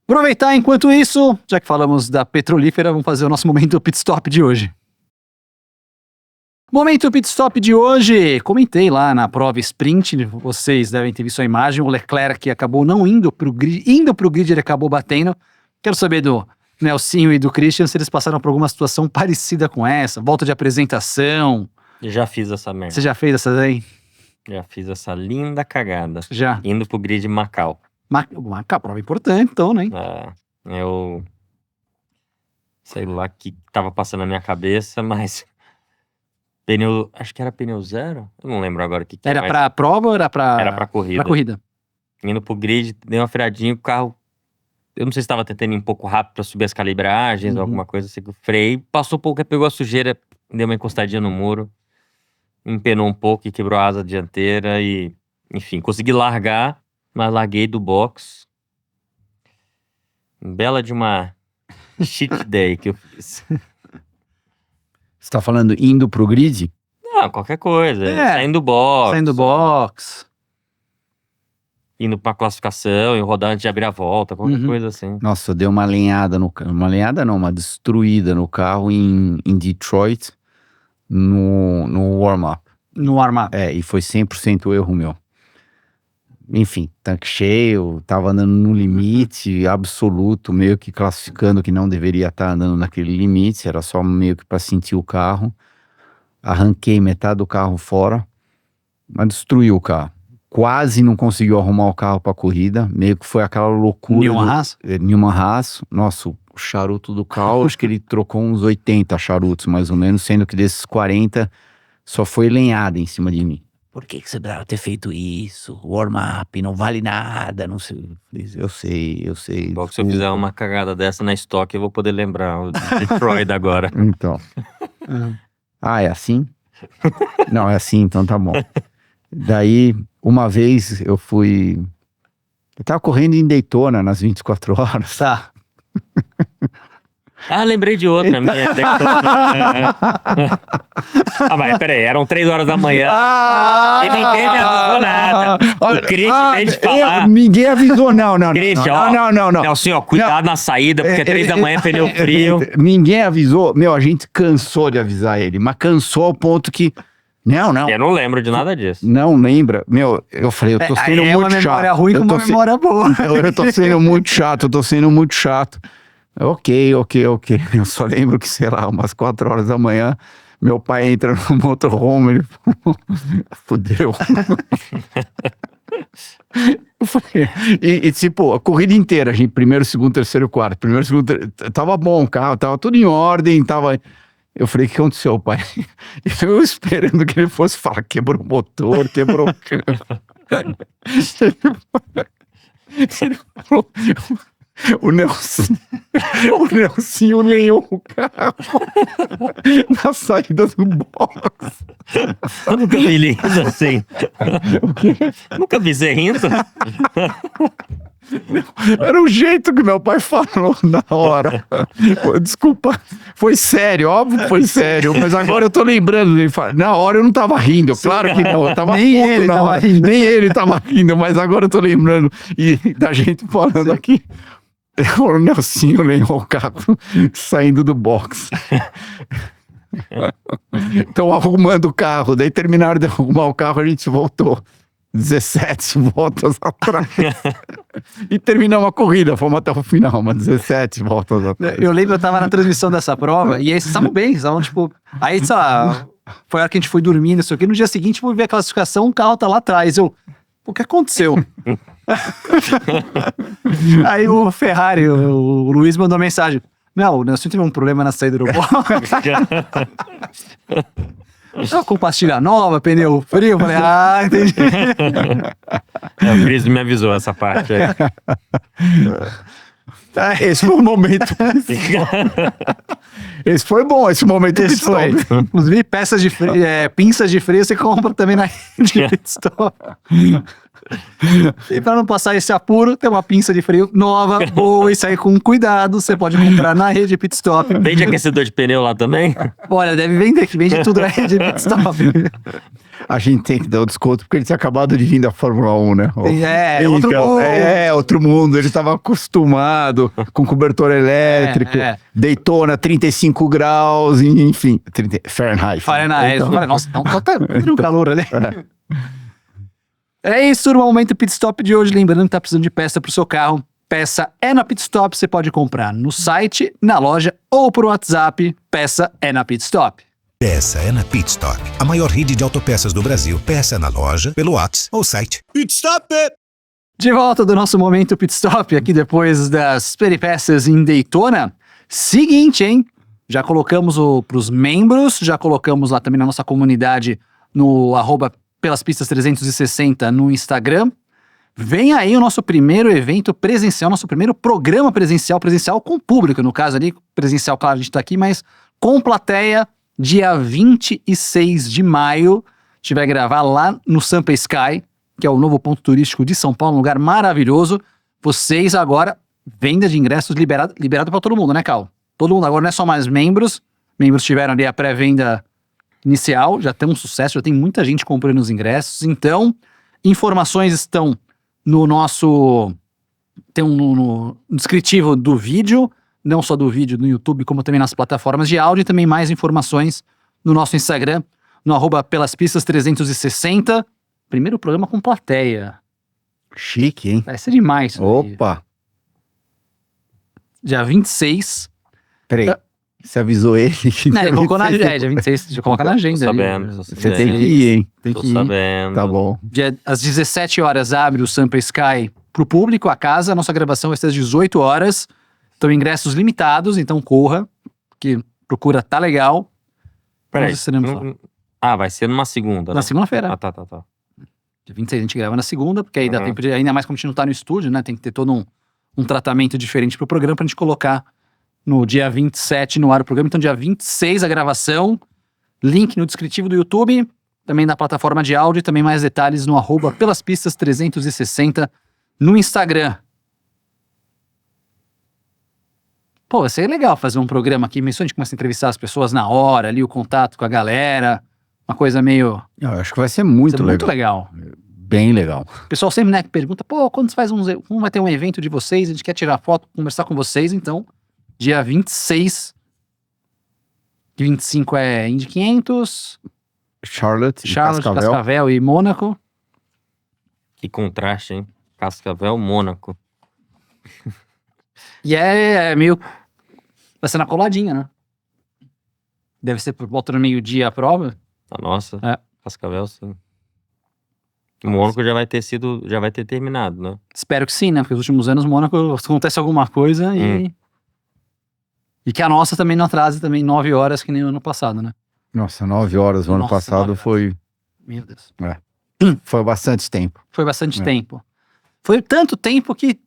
Aproveitar enquanto isso, já que falamos da petrolífera, vamos fazer o nosso momento pit stop de hoje. Momento pit stop de hoje, comentei lá na prova sprint, vocês devem ter visto a imagem, o Leclerc que acabou não indo pro grid, ele acabou batendo. Quero saber do Nelsinho e do Christian se eles passaram por alguma situação parecida com essa, volta de apresentação. Eu já fiz essa merda. Você já fez essa daí? Já fiz essa linda cagada. Já. Indo pro grid de Macau. Macau, prova importante então, né? Eu sei lá o que tava passando na minha cabeça, mas pneu, acho que era pneu zero? Eu não lembro agora o que era. Era pra prova ou era pra... Era pra corrida. Pra corrida. Indo pro grid, dei uma freadinha, o carro, eu não sei se tava tentando ir um pouco rápido pra subir as calibragens ou alguma coisa assim, que eu freiei, passou um pouco, pegou a sujeira, deu uma encostadinha no muro, empenou um pouco e quebrou a asa dianteira e, enfim, consegui largar, mas larguei do box. Bela de uma shit day que eu fiz. Você tá falando indo pro grid? Não, qualquer coisa. Saindo do box. Saindo do box. Indo pra classificação e rodar antes de abrir a volta, qualquer coisa assim. Nossa, eu dei uma lenhada no carro. Uma lenhada não, uma destruída no carro em Detroit, no warm-up. No warm-up. E foi 100% erro meu. Enfim, tanque cheio, tava andando no limite absoluto, meio que classificando que não deveria estar andando naquele limite, era só meio que para sentir o carro. Arranquei metade do carro fora, mas destruiu o carro. Quase não conseguiu arrumar o carro para corrida, meio que foi aquela loucura. Newman Haas. Nossa, o charuto do carro, acho que ele trocou uns 80 charutos mais ou menos, sendo que desses 40 só foi lenhada em cima de mim. por que você precisava ter feito isso? Warm-up não vale nada, não sei. Eu sei. Bom, que se eu fizer uma cagada dessa na estoque, eu vou poder lembrar o Detroit agora. Então. É assim? Não, é assim, então tá bom. Daí, uma vez eu tava correndo em Daytona nas 24 horas. Tá. Ah, lembrei de outra minha. Mas peraí, eram 3 horas da manhã. E ninguém me avisou nada. O Cris, em vez de falar. Ninguém avisou, não. Cris, Não. Nelson, ó, cuidado na saída, porque 3 da manhã, pneu frio. Ninguém avisou. A gente cansou de avisar ele, mas cansou ao ponto que. Não. Eu não lembro de nada disso. Não lembra. Eu falei, eu tô sendo muito chato. É uma memória ruim com uma memória boa. Eu tô sendo muito chato. Ok. Eu só lembro que, sei lá, umas 4 horas da manhã, meu pai entra no motorhome, ele falou, fudeu. Eu falei, tipo, a corrida inteira, gente, primeiro, segundo, terceiro, quarto. Tava bom o carro, tava tudo em ordem, tava... Eu falei, o que aconteceu, pai? Eu esperando que ele fosse falar, quebrou o motor, quebrou o carro. Ele falou... O Nelsinho lenhou o carro na saída do box. Eu nunca vi ele rindo assim. Nunca vi você rindo. Era o jeito que meu pai falou na hora. Desculpa, foi sério, óbvio que foi sério, mas agora eu tô lembrando. Na hora eu não tava rindo, claro que não. Eu tava Nem ele tava rindo. Nem ele tava rindo, mas agora eu tô lembrando. E da gente falando aqui. O Nelsinho lenhou o carro saindo do box. Então, arrumando o carro. Daí terminaram de arrumar o carro, a gente voltou 17 voltas atrás. E terminamos a corrida, fomos até o final, mas 17 voltas atrás. Eu lembro, eu tava na transmissão dessa prova, e aí vocês estavam bem, estavam tipo... Aí, sei lá, foi a hora que a gente foi dormir, não sei o quê. No dia seguinte, fui ver a classificação, o carro tá lá atrás. O que aconteceu? Aí o Ferrari, o Luiz mandou mensagem. Não, o Nelson teve um problema na saída do box. Com pastilha nova, pneu frio. Eu falei, entendi. O Cris me avisou essa parte aí. Esse foi o momento. Esse foi bom, esse momento. Esse foi. Inclusive, pinças de freio você compra também na rede pit stop. E pra não passar esse apuro, tem uma pinça de freio nova, boa, e sair com cuidado. Você pode comprar na rede pit stop. Vende aquecedor de pneu lá também? Olha, deve vender, que vende tudo na rede pit stop. A gente tem que dar o desconto, porque ele tinha acabado de vir da Fórmula 1, né? Outro mundo. Outro mundo. Ele estava acostumado com cobertor elétrico, Daytona, 35 graus, enfim, Fahrenheit. Então, nossa, tá um calor ali. É isso, no momento Pit Stop de hoje. Lembrando que tá precisando de peça pro seu carro. Peça é na Pit Stop, você pode comprar no site, na loja ou por WhatsApp. Peça é na Pit Stop. Peça é na Pit Stop, a maior rede de autopeças do Brasil. Peça na loja, pelo WhatsApp ou site. Pit Stop! De volta do nosso momento Pit Stop, aqui depois das peripécias em Daytona. Seguinte, hein? Já colocamos pros membros, já colocamos lá também na nossa comunidade no @pelaspistas360 no Instagram. Vem aí o nosso primeiro evento presencial, nosso primeiro programa presencial com público, no caso ali, presencial, claro, a gente tá aqui, mas com plateia, dia 26 de maio, a gente vai gravar lá no Sampa Sky, que é o novo ponto turístico de São Paulo, um lugar maravilhoso. Vocês agora, venda de ingressos liberado para todo mundo, né, Cal? Todo mundo, agora não é só mais membros tiveram ali a pré-venda inicial, já tem um sucesso, já tem muita gente comprando os ingressos, então, informações estão no nosso, no descritivo do vídeo, não só do vídeo no YouTube, como também nas plataformas de áudio, e também mais informações no nosso Instagram, no @pelaspistas360, primeiro programa com plateia. Chique, hein? Vai ser demais isso aí. Opa! Dia 26. Peraí, você avisou ele? Ele colocou na agenda, dia 26, deixa eu colocar na agenda. Tô sabendo. Você tem que ir, hein? Tem Tô que ir. sabendo. Tá bom. Às 17 horas abre o Sampa Sky pro público, a casa. A nossa gravação vai ser às 18 horas. Então, ingressos limitados, então corra, que procura tá legal. Peraí, Vamos ver se Ah, vai ser numa segunda, Na né? segunda-feira. Ah, tá. Dia 26 a gente grava na segunda, porque aí dá Uhum. tempo de, ainda mais como a gente não tá no estúdio, né? Tem que ter todo um tratamento diferente pro programa pra gente colocar no dia 27 no ar o programa. Então, dia 26 a gravação, link no descritivo do YouTube, também na plataforma de áudio e também mais detalhes no @pelaspistas360 no Instagram. Pô, vai ser legal fazer um programa aqui, mesmo a gente começa a entrevistar as pessoas na hora, ali o contato com a galera, uma coisa meio... Eu acho que vai ser muito muito legal. legal. Bem legal. O pessoal sempre, né, pergunta, pô, quando você faz como vai ter um evento de vocês, a gente quer tirar foto, conversar com vocês, então, dia 26, 25 é Indy 500, Charlotte, Charlotte, Cascavel. Cascavel e Mônaco. Que contraste, hein? Cascavel, Mônaco. E é meio, vai ser na coladinha, né? Deve ser por volta do meio-dia a prova. A nossa. É. Cascavel, sim. O Mônaco já vai ter terminado, né? Espero que sim, né? Porque nos últimos anos Mônaco acontece alguma coisa e que a nossa também não atrase também 9 horas que nem o ano passado, né? Nossa, 9 horas. O ano Nossa, passado 9 horas. foi Meu Deus. bastante tempo. Foi bastante É. tempo. Foi tanto tempo que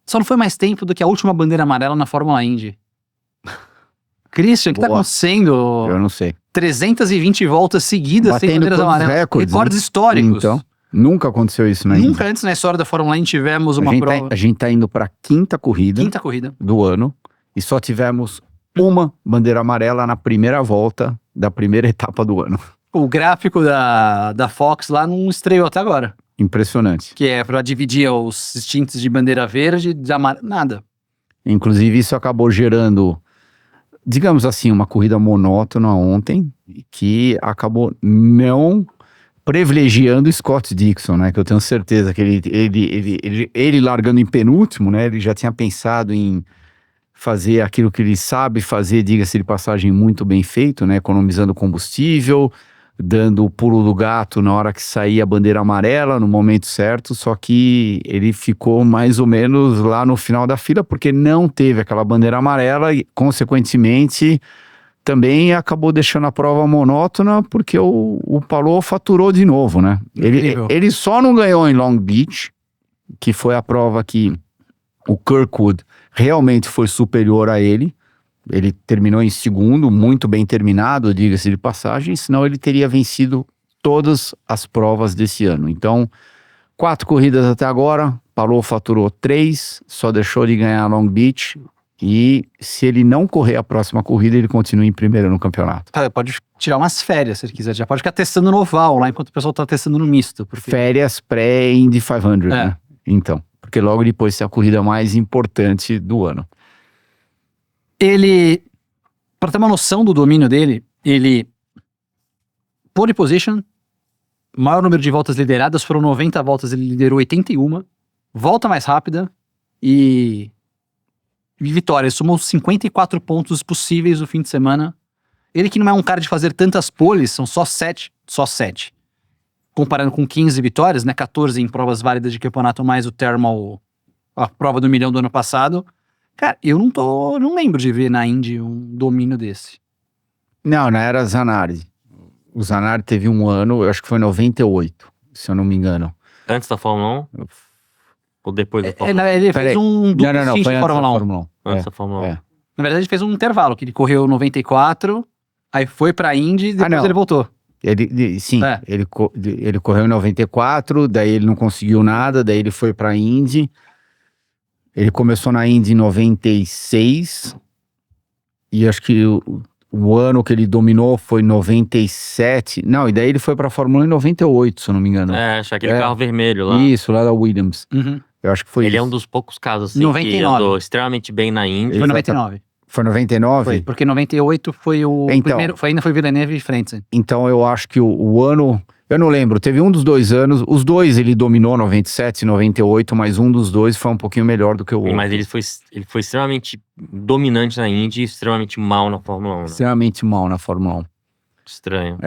só não foi mais tempo do que a última bandeira amarela na Fórmula Indy. Christian, o que tá Boa. acontecendo? Eu não sei. 320 voltas seguidas sem Batendo bandeiras todos os amarelas. recordes, Recordes históricos. Então, nunca aconteceu isso na Indy. Nunca antes na história da Fórmula 1 tivemos uma prova. A gente tá indo pra quinta corrida Quinta corrida. do ano e só tivemos uma bandeira amarela na primeira volta da primeira etapa do ano. O gráfico da Fox lá não estreou até agora. Impressionante. Que é pra dividir os instintos de bandeira verde de amarelo. Nada. Inclusive, isso acabou gerando, digamos assim, uma corrida monótona ontem, que acabou não privilegiando o Scott Dixon, né? Que eu tenho certeza que ele largando em penúltimo, né? Ele já tinha pensado em fazer aquilo que ele sabe fazer, diga-se de passagem, muito bem feito, né? Economizando combustível, dando o pulo do gato na hora que saía a bandeira amarela, no momento certo, só que ele ficou mais ou menos lá no final da fila, porque não teve aquela bandeira amarela e, consequentemente, também acabou deixando a prova monótona, porque o Palou faturou de novo, né? Incrível. Ele só não ganhou em Long Beach, que foi a prova que o Kirkwood realmente foi superior a ele. Ele terminou em segundo, muito bem terminado, diga-se de passagem, senão ele teria vencido todas as provas desse ano. Então, 4 corridas até agora, Palou faturou 3, só deixou de ganhar Long Beach, e se ele não correr a próxima corrida, ele continua em primeiro no campeonato. Cara, pode tirar umas férias se ele quiser. Já pode ficar testando no oval lá, enquanto o pessoal tá testando no misto. Porque... Férias pré-Indy 500, né? Então, porque logo depois é a corrida mais importante do ano. Ele, pra ter uma noção do domínio dele, ele pole position, maior número de voltas lideradas, foram 90 voltas, ele liderou 81, volta mais rápida e vitória, ele somou 54 pontos possíveis no fim de semana. Ele que não é um cara de fazer tantas poles, são só 7, comparando com 15 vitórias, né, 14 em provas válidas de campeonato, mais o Thermal, a prova do milhão do ano passado. Cara, eu não lembro de ver na Indy um domínio desse. Não era Zanardi. O Zanardi teve um ano, eu acho que foi 98, se eu não me engano. Antes da Fórmula 1? Ou depois da Fórmula 1? Ele fez um duplo Não, stint foi de antes da Fórmula 1. Fórmula 1. Antes da Fórmula 1. é. Na verdade, ele fez um intervalo, que ele correu 94, aí foi pra Indy e depois não. ele voltou. Sim, É. ele correu em 94, daí ele não conseguiu nada, daí ele foi pra Indy. Ele começou na Indy em 96, e acho que o ano que ele dominou foi 97. Não, e daí ele foi pra Fórmula 1 em 98, se eu não me engano. É, acho aquele É. carro vermelho lá. Isso, lá da Williams. Uhum. Eu acho que foi Ele é isso. um dos poucos casos assim 99. que andou extremamente bem na Indy. Foi Exato. 99. Foi 99? Foi, porque 98 foi o Então. primeiro, ainda foi Villeneuve e Frentzen. Então eu acho que o ano... Eu não lembro, teve um dos 2 anos, os dois ele dominou 97 e 98, mas um dos dois foi um pouquinho melhor do que o outro. Mas ele foi extremamente dominante na Indy e extremamente mal na Fórmula 1. Né? Extremamente mal na Fórmula 1. Estranho.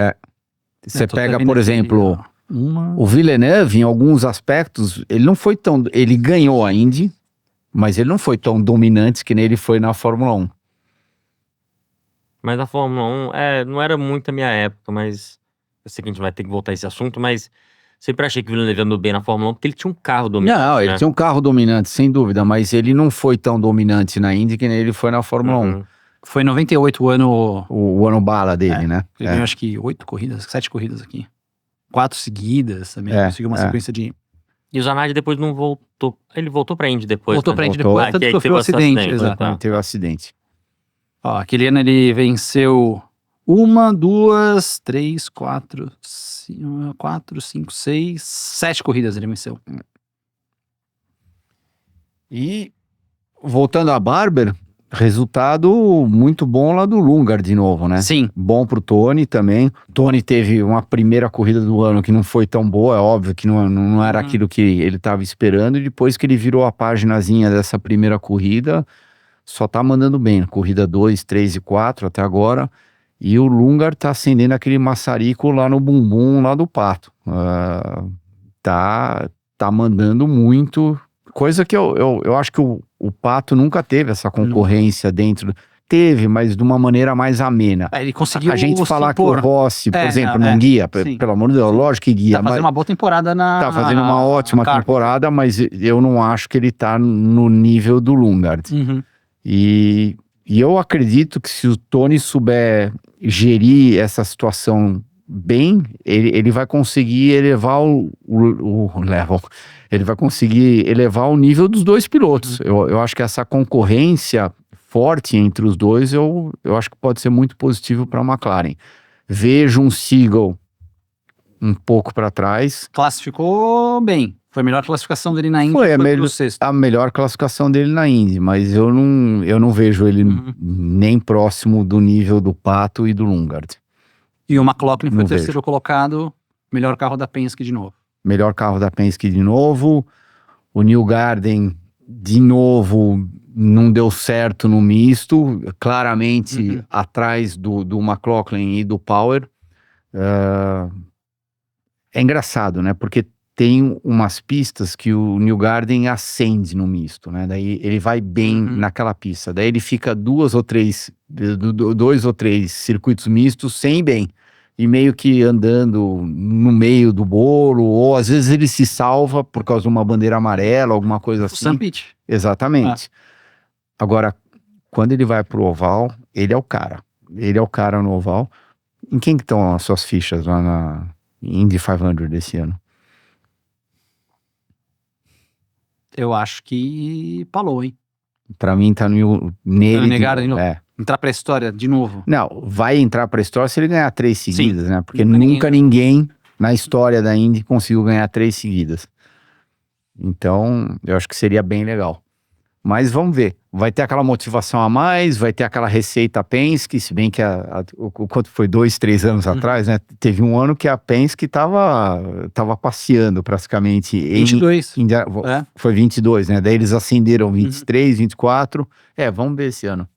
Você Tô pega, vendo por aqui, exemplo, ó, uma... o Villeneuve, em alguns aspectos, ele não foi tão... Ele ganhou a Indy, mas ele não foi tão dominante que nem ele foi na Fórmula 1. Mas a Fórmula 1, não era muito a minha época, mas eu sei que a gente vai ter que voltar a esse assunto, mas sempre achei que o Villeneuve andou bem na Fórmula 1 porque ele tinha um carro dominante, Não, ele né? tinha um carro dominante, sem dúvida, mas ele não foi tão dominante na Indy que nem ele foi na Fórmula 1. Uhum. Foi em 98 o ano. O ano bala dele, né? Ele ganhou acho que 7 corridas aqui. 4 seguidas também. Conseguiu uma sequência de. E o Zanardi depois não voltou. Ele voltou pra Indy depois. Voltou né? pra Indy Voltou. depois, Ah, tanto que que aí sofreu um teve esse acidente. acidente, Exato. tá. Ele teve um acidente. Ó, aquele ano ele venceu 1, 2, 3, 4, 5, 6, 7 corridas ele venceu. E voltando a Barber, resultado muito bom lá do Lundgaard de novo, né? Sim. Bom pro Tony também. Tony teve uma primeira corrida do ano que não foi tão boa, é óbvio que não era aquilo que ele estava esperando. E depois que ele virou a paginazinha dessa primeira corrida, só tá mandando bem. Corrida 2, 3 e 4 até agora. E o Lundgaard tá acendendo aquele maçarico lá no bumbum lá do Pato. Tá mandando muito. Coisa que eu acho que o Pato nunca teve essa concorrência dentro. Teve, mas de uma maneira mais amena. Ele conseguiu A gente falar que impor. o Rossi, por exemplo, não, não guia, sim. pelo amor de Deus, lógico que guia. Tá fazendo uma boa temporada Tá fazendo uma ótima Carpenter. temporada, mas eu não acho que ele tá no nível do Lundgaard. Uhum. E eu acredito que se o Tony souber gerir essa situação bem, ele vai conseguir elevar o level. Ele vai conseguir elevar o nível dos dois pilotos. Eu acho que essa concorrência forte entre os dois, eu acho que pode ser muito positivo para a McLaren. Vejo um Seagull um pouco para trás. Classificou bem. Foi a melhor classificação dele na Indy. Foi a a melhor classificação dele na Indy, mas eu não vejo ele nem próximo do nível do Pato e do Lundgaard. E o McLaughlin foi Não o terceiro colocado, melhor carro da Penske de novo. Melhor carro da Penske de novo. O Newgarden, de novo, não deu certo no misto. Claramente atrás do McLaughlin e do Power. É engraçado, né? Porque tem umas pistas que o Newgarden acende no misto, né? Daí ele vai bem naquela pista. Daí ele fica 2 ou 3 circuitos mistos sem ir bem. E meio que andando no meio do bolo, ou às vezes ele se salva por causa de uma bandeira amarela, alguma coisa O assim. Sam Pitt. Exatamente. Agora, quando ele vai pro oval, ele é o cara. Ele é o cara no oval. Em quem que estão as suas fichas lá na Indy 500 desse ano? Eu acho que palou, hein? Pra mim tá nele. Newgarden de novo. É. Entrar pra história de novo. Não, vai entrar pra história se ele ganhar 3 seguidas, Sim. né? Porque Nunca ninguém na história da Indy conseguiu ganhar 3 seguidas. Então, eu acho que seria bem legal. Mas vamos ver. Vai ter aquela motivação a mais, vai ter aquela receita Penske, se bem que quanto foi 2, 3 anos atrás, né? Teve um ano que a Penske tava passeando praticamente 22. Foi 22, né? Daí eles acenderam 23, 24. Vamos ver esse ano.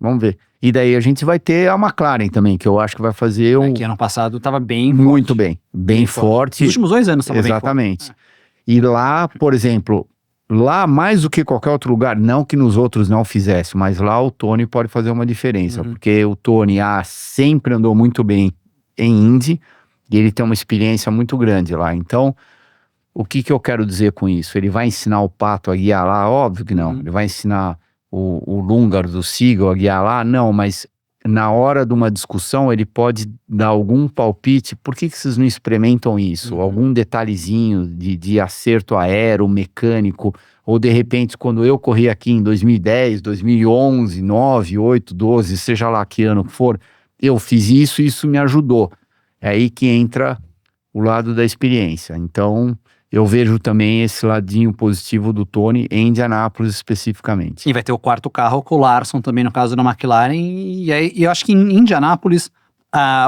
Vamos ver. E daí a gente vai ter a McLaren também, que eu acho que vai fazer Que ano passado tava bem muito forte. bem forte. Nos últimos 2 anos tava Exatamente. bem forte. E lá, por exemplo, lá mais do que qualquer outro lugar, não que nos outros não fizesse, mas lá o Tony pode fazer uma diferença, porque o Tony sempre andou muito bem em Indy e ele tem uma experiência muito grande lá. Então, o que eu quero dizer com isso? Ele vai ensinar o Pato a guiar lá? Óbvio que não. Ele vai ensinar o Lundgaard do Seagull a guiar lá? Não, mas na hora de uma discussão ele pode dar algum palpite. Por que vocês não experimentam isso? Algum detalhezinho de acerto aero, mecânico, ou de repente quando eu corri aqui em 2010, 2011, 9, 8, 12, seja lá que ano que for, eu fiz isso e isso me ajudou. É aí que entra o lado da experiência. Então, eu vejo também esse ladinho positivo do Tony em Indianápolis especificamente. E vai ter o quarto carro com o Larson também no caso da McLaren. E aí eu acho que em Indianápolis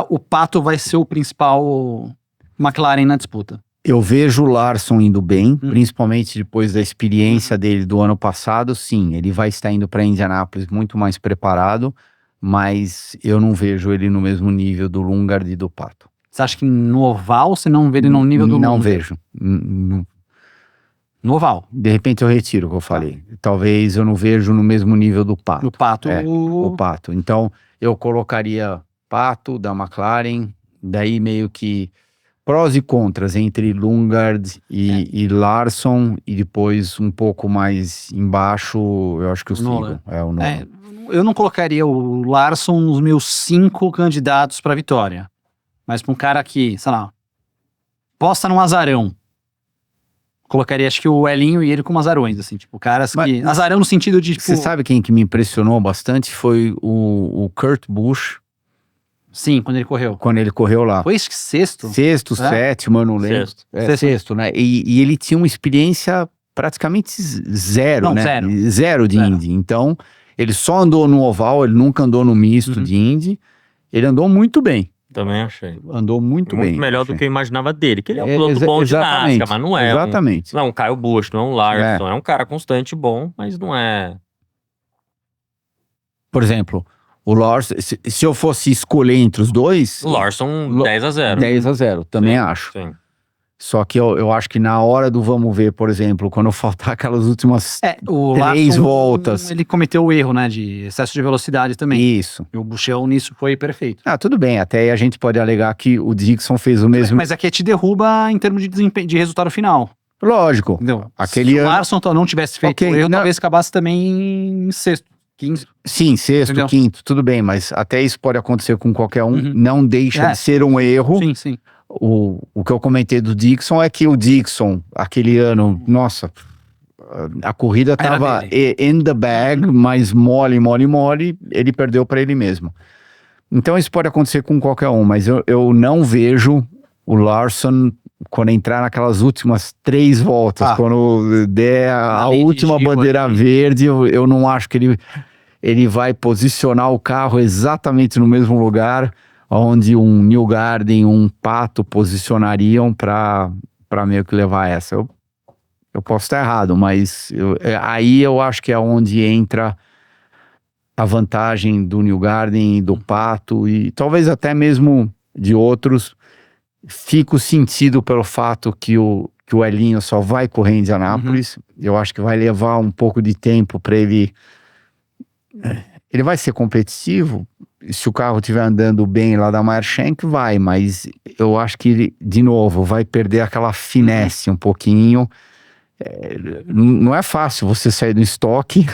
o Pato vai ser o principal McLaren na disputa. Eu vejo o Larson indo bem, principalmente depois da experiência dele do ano passado. Sim, ele vai estar indo para Indianápolis muito mais preparado, mas eu não vejo ele no mesmo nível do Lundgaard e do Pato. Você acha que no oval você não vê ele no nível do Não Lundgaard? vejo. No oval. De repente eu retiro o que eu falei. Talvez eu não vejo no mesmo nível do Pato. No Pato. O Pato. Então, eu colocaria Pato da McLaren, daí meio que prós e contras entre Lundgaard e Larson, e depois um pouco mais embaixo, eu acho que o Nolan. Sigo. O Nolan. Eu não colocaria o Larson nos meus 5 candidatos para vitória. Mas para um cara que, sei lá, posta num azarão. Colocaria, acho que o Elinho e ele como azarões, assim, tipo, caras que... Azarão no sentido de, tipo... Você sabe quem que me impressionou bastante? Foi o Kurt Busch. Sim, quando ele correu. Quando ele correu lá. Foi sexto? Sétimo, eu não lembro. Sexto, né? E ele tinha uma experiência praticamente zero, Não, né? zero. De Indy. Então, ele só andou no oval, ele nunca andou no misto de Indy. Ele andou muito bem. Também achei. Andou muito bem. Muito melhor do que eu imaginava dele. Que ele é um É, piloto bom de exatamente, NASCAR, mas não é exatamente. não é um Kyle Busch, não é um Larson. É um cara constante bom, mas não é... Por exemplo, o Larson, se eu fosse escolher entre os dois... O Larson 10-0. 10-0, também Sim, acho. Sim. Só que eu acho que na hora do vamos ver, por exemplo, quando faltar aquelas últimas o 3 Larson, voltas. ele cometeu o erro, né, de excesso de velocidade também. Isso. E o Buchão nisso foi perfeito. Tudo bem, até aí a gente pode alegar que o Dixon fez o mesmo... Mas aqui te derruba em termos de desempenho, de resultado final. Lógico. Entendeu? Aquele Se o ano... Larson não tivesse feito o erro, talvez acabasse também em sexto, 15. Sim, sexto, Entendeu? quinto, tudo bem, mas até isso pode acontecer com qualquer um. Não deixa de ser um erro. Sim, sim. O que eu comentei do Dixon é que o Dixon, aquele ano, nossa, a corrida tava in the bag, mas mole, ele perdeu para ele mesmo. Então isso pode acontecer com qualquer um, mas eu não vejo o Larson quando entrar naquelas últimas 3 voltas, quando der a última bandeira verde, eu não acho que ele vai posicionar o carro exatamente no mesmo lugar onde um Newgarden, um Pato posicionariam para meio que levar essa. Eu posso estar errado, mas aí eu acho que é onde entra a vantagem do Newgarden, do Pato e talvez até mesmo de outros. Fico sentido pelo fato que o Elinho só vai correr em Indianápolis. Eu acho que vai levar um pouco de tempo para ele... Ele vai ser competitivo, se o carro estiver andando bem lá da Meyer-Shank, vai, mas eu acho que ele, de novo, vai perder aquela finesse um pouquinho. Não é fácil você sair do estoque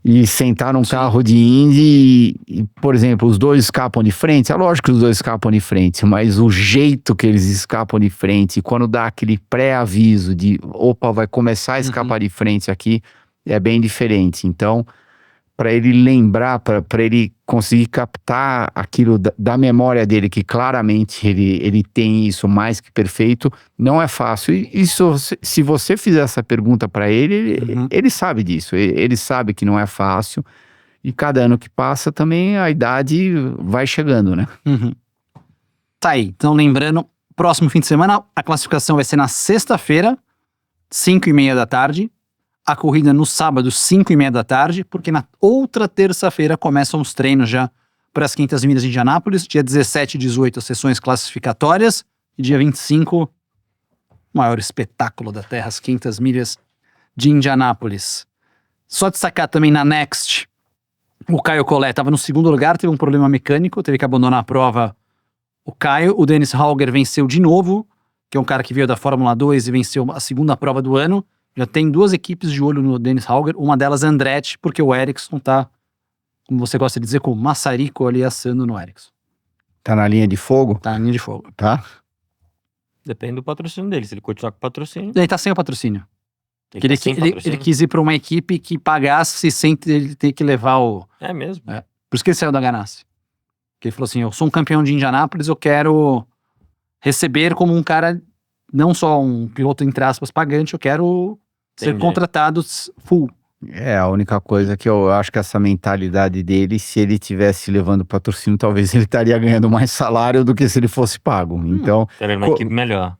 e sentar num carro de Indy e, por exemplo, os dois escapam de frente. É lógico que os dois escapam de frente, mas o jeito que eles escapam de frente, quando dá aquele pré-aviso de, opa, vai começar a escapar de frente aqui, é bem diferente. Então... para ele lembrar, para ele conseguir captar aquilo da memória dele, que claramente ele tem isso mais que perfeito, não é fácil. E isso, se você fizer essa pergunta para ele, ele sabe disso, ele sabe que não é fácil, e cada ano que passa também a idade vai chegando, né? Tá aí, então lembrando, próximo fim de semana a classificação vai ser na sexta-feira, 5:30 da tarde, a corrida no sábado, 5:30 da tarde, porque na outra terça-feira começam os treinos já para as 500 milhas de Indianápolis. Dia 17 e 18, as sessões classificatórias. E dia 25, o maior espetáculo da Terra, as 500 milhas de Indianápolis. Só destacar também na Next, o Caio Collet estava no segundo lugar, teve um problema mecânico, teve que abandonar a prova. O Caio, o Dennis Hauger venceu de novo, que é um cara que veio da Fórmula 2 e venceu a segunda prova do ano. Já tem 2 equipes de olho no Dennis Hauger, uma delas Andretti, porque o Ericsson tá, como você gosta de dizer, com o maçarico ali assando no Ericsson. Tá na linha de fogo? Tá na linha de fogo. Tá. Depende do patrocínio dele, se ele continuar com o patrocínio. Ele tá sem o patrocínio. Ele quis ir pra uma equipe que pagasse sem ele ter que levar o... É mesmo? Por isso que ele saiu da Ganassi. Porque ele falou assim, eu sou um campeão de Indianápolis, eu quero receber como um cara, não só um piloto, entre aspas, pagante, eu quero ser contratado full. A única coisa que eu acho que essa mentalidade dele, se ele tivesse levando patrocínio, talvez ele estaria ganhando mais salário do que se ele fosse pago. Então, teria uma equipe melhor.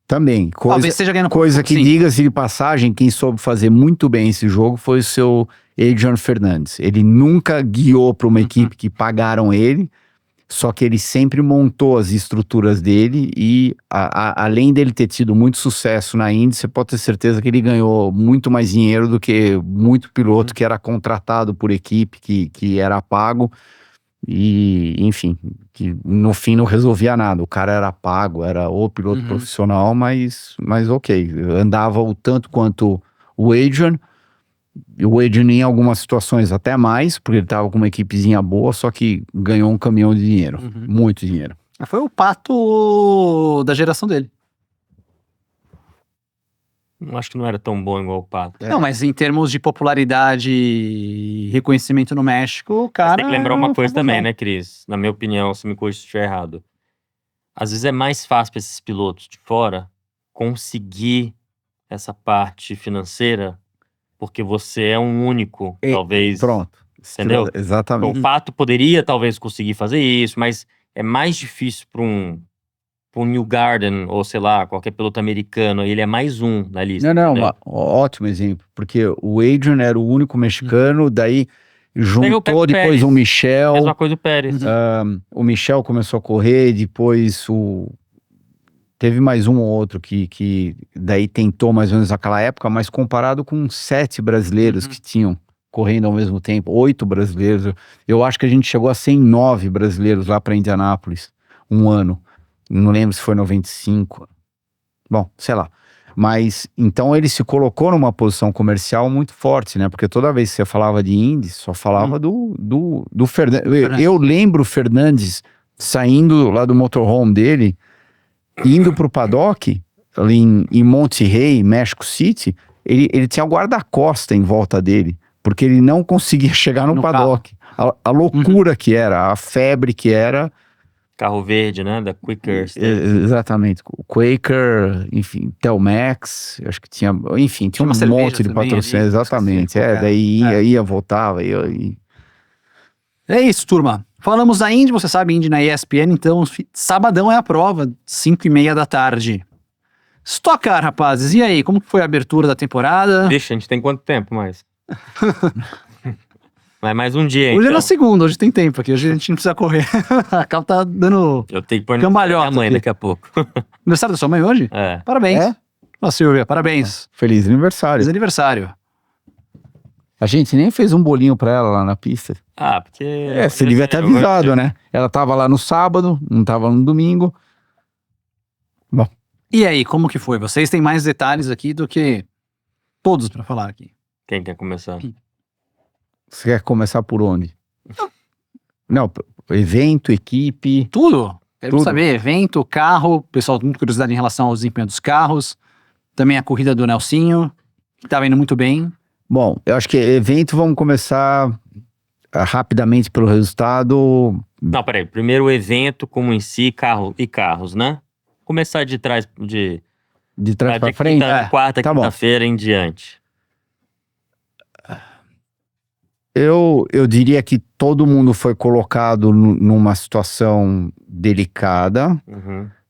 Também, talvez esteja ganhando coisa que, diga-se de passagem, quem soube fazer muito bem esse jogo foi o seu Adrian Fernandes. Ele nunca guiou para uma equipe que pagaram ele, Só que ele sempre montou as estruturas dele e além dele ter tido muito sucesso na Indy, você pode ter certeza que ele ganhou muito mais dinheiro do que muito piloto que era contratado por equipe, que era pago e, enfim, que no fim não resolvia nada. O cara era pago, era o piloto profissional, mas ok, andava o tanto quanto o Adrian. O Adrian em algumas situações até mais, porque ele tava com uma equipezinha boa, só que ganhou um caminhão de dinheiro, muito dinheiro. Foi o Pato da geração dele. Acho que não era tão bom igual o Pato. Não, mas em termos de popularidade e reconhecimento no México, o cara... Mas tem que lembrar uma coisa famosão. também, né, Cris? Na minha opinião, se me corrija se estiver errado. Às vezes é mais fácil para esses pilotos de fora conseguir essa parte financeira porque você é um único, talvez. Pronto. Entendeu? Exatamente. O Pato poderia talvez conseguir fazer isso, mas é mais difícil para um New Garden, ou sei lá, qualquer piloto americano, ele é mais um na lista. Não, entendeu? ótimo exemplo, porque o Adrian era o único mexicano, daí juntou depois Pérez. o Michel, Mesma coisa do Pérez. o Michel começou a correr, depois teve mais um ou outro que daí tentou mais ou menos naquela época, mas comparado com 7 brasileiros que tinham correndo ao mesmo tempo, 8 brasileiros, eu acho que a gente chegou a 109 brasileiros lá para Indianápolis, um ano, não lembro se foi 95, bom, sei lá, mas então ele se colocou numa posição comercial muito forte, né, porque toda vez que você falava de Indy, só falava do Fernandes. Eu lembro o Fernandes saindo lá do motorhome dele, indo pro paddock, ali em Monterrey, México City, ele tinha guarda-costa em volta dele, porque ele não conseguia chegar no paddock. A loucura que era, a febre que era. Carro verde, né? Da Quaker. Exatamente. O Quaker, enfim, Telmex, acho que tinha, enfim, tinha um monte de patrocínio. Exatamente. Daí ia, voltava. É isso, turma. Falamos da Indy, você sabe, Indy na ESPN, então sabadão é a prova, 5h30 da tarde. Stock Car, rapazes, e aí, como que foi a abertura da temporada? Vixe, a gente tem quanto tempo mais? Vai mais um dia, Hoje então. é na segunda, hoje tem tempo aqui, hoje a gente não precisa correr. A Cal tá dando Eu tenho que pôr cambalhota minha mãe aqui. daqui a pouco. Aniversário da sua mãe hoje? É. Parabéns. É? Ó, Silvia, parabéns. Feliz aniversário. Feliz aniversário. A gente nem fez um bolinho pra ela lá na pista. Ah, porque... Você devia ter avisado, né? Ela tava lá no sábado, não tava no domingo. Bom. E aí, como que foi? Vocês têm mais detalhes aqui do que todos pra falar aqui. Quem quer começar? Você quer começar por onde? Não, evento, equipe. Tudo. Quero Tudo. saber, evento, carro, pessoal com muita curiosidade em relação ao desempenho dos carros. Também a corrida do Nelsinho, que tava indo muito bem. Bom, eu acho que evento, vamos começar rapidamente pelo resultado. Não, peraí. Primeiro o evento como em si, carros, né? Começar de trás, de trás pra frente. Quarta, tá bom. quinta-feira em diante. Eu diria que todo mundo foi colocado numa situação delicada,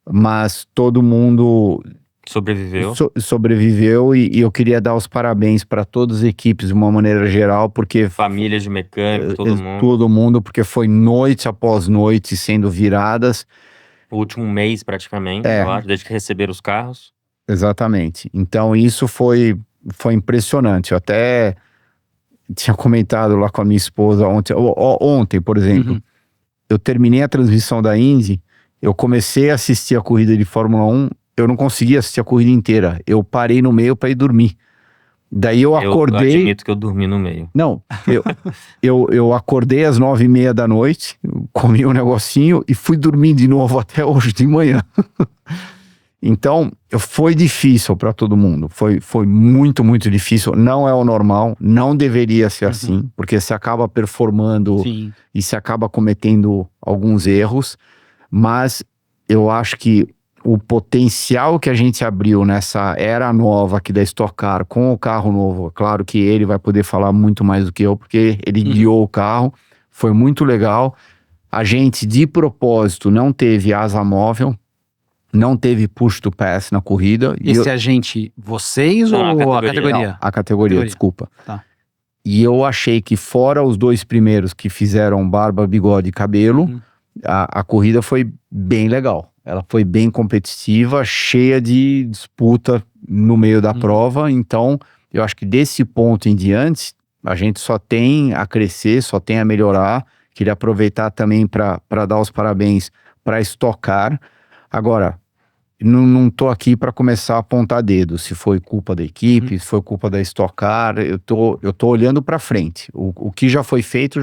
mas todo mundo Sobreviveu. sobreviveu e eu queria dar os parabéns para todas as equipes de uma maneira geral, porque Famílias de mecânicos, todo mundo, porque foi noite após noite sendo viradas. O último mês praticamente, eu acho, desde que receberam os carros. Exatamente. Então isso foi impressionante. Eu até tinha comentado lá com a minha esposa ontem, por exemplo. Eu terminei a transmissão da Indy, eu comecei a assistir a corrida de Fórmula 1, eu não conseguia assistir a corrida inteira. Eu parei no meio para ir dormir. Daí eu acordei... Eu admito que eu dormi no meio. Não, eu acordei às 9h30 da noite, comi um negocinho e fui dormir de novo até hoje de manhã. Então, foi difícil para todo mundo. Foi muito, muito difícil. Não é o normal, não deveria ser assim, porque você acaba performando e você acaba cometendo alguns erros. Mas eu acho que o potencial que a gente abriu nessa era nova aqui da Stock Car com o carro novo, claro que ele vai poder falar muito mais do que eu, porque ele guiou o carro, foi muito legal. A gente, de propósito, não teve asa móvel, não teve push to pass na corrida. Esse agente, vocês Não, ou a a categoria? Não, a categoria, desculpa. Tá. E eu achei que fora os 2 primeiros que fizeram barba, bigode e cabelo, a corrida foi bem legal. Ela foi bem competitiva, cheia de disputa no meio da prova. Então, eu acho que desse ponto em diante, a gente só tem a crescer, só tem a melhorar. Queria aproveitar também para dar os parabéns para a Stock Car. Agora, não tô aqui para começar a apontar dedo, se foi culpa da equipe, se foi culpa da Stock Car, eu tô olhando para frente. O que já foi feito,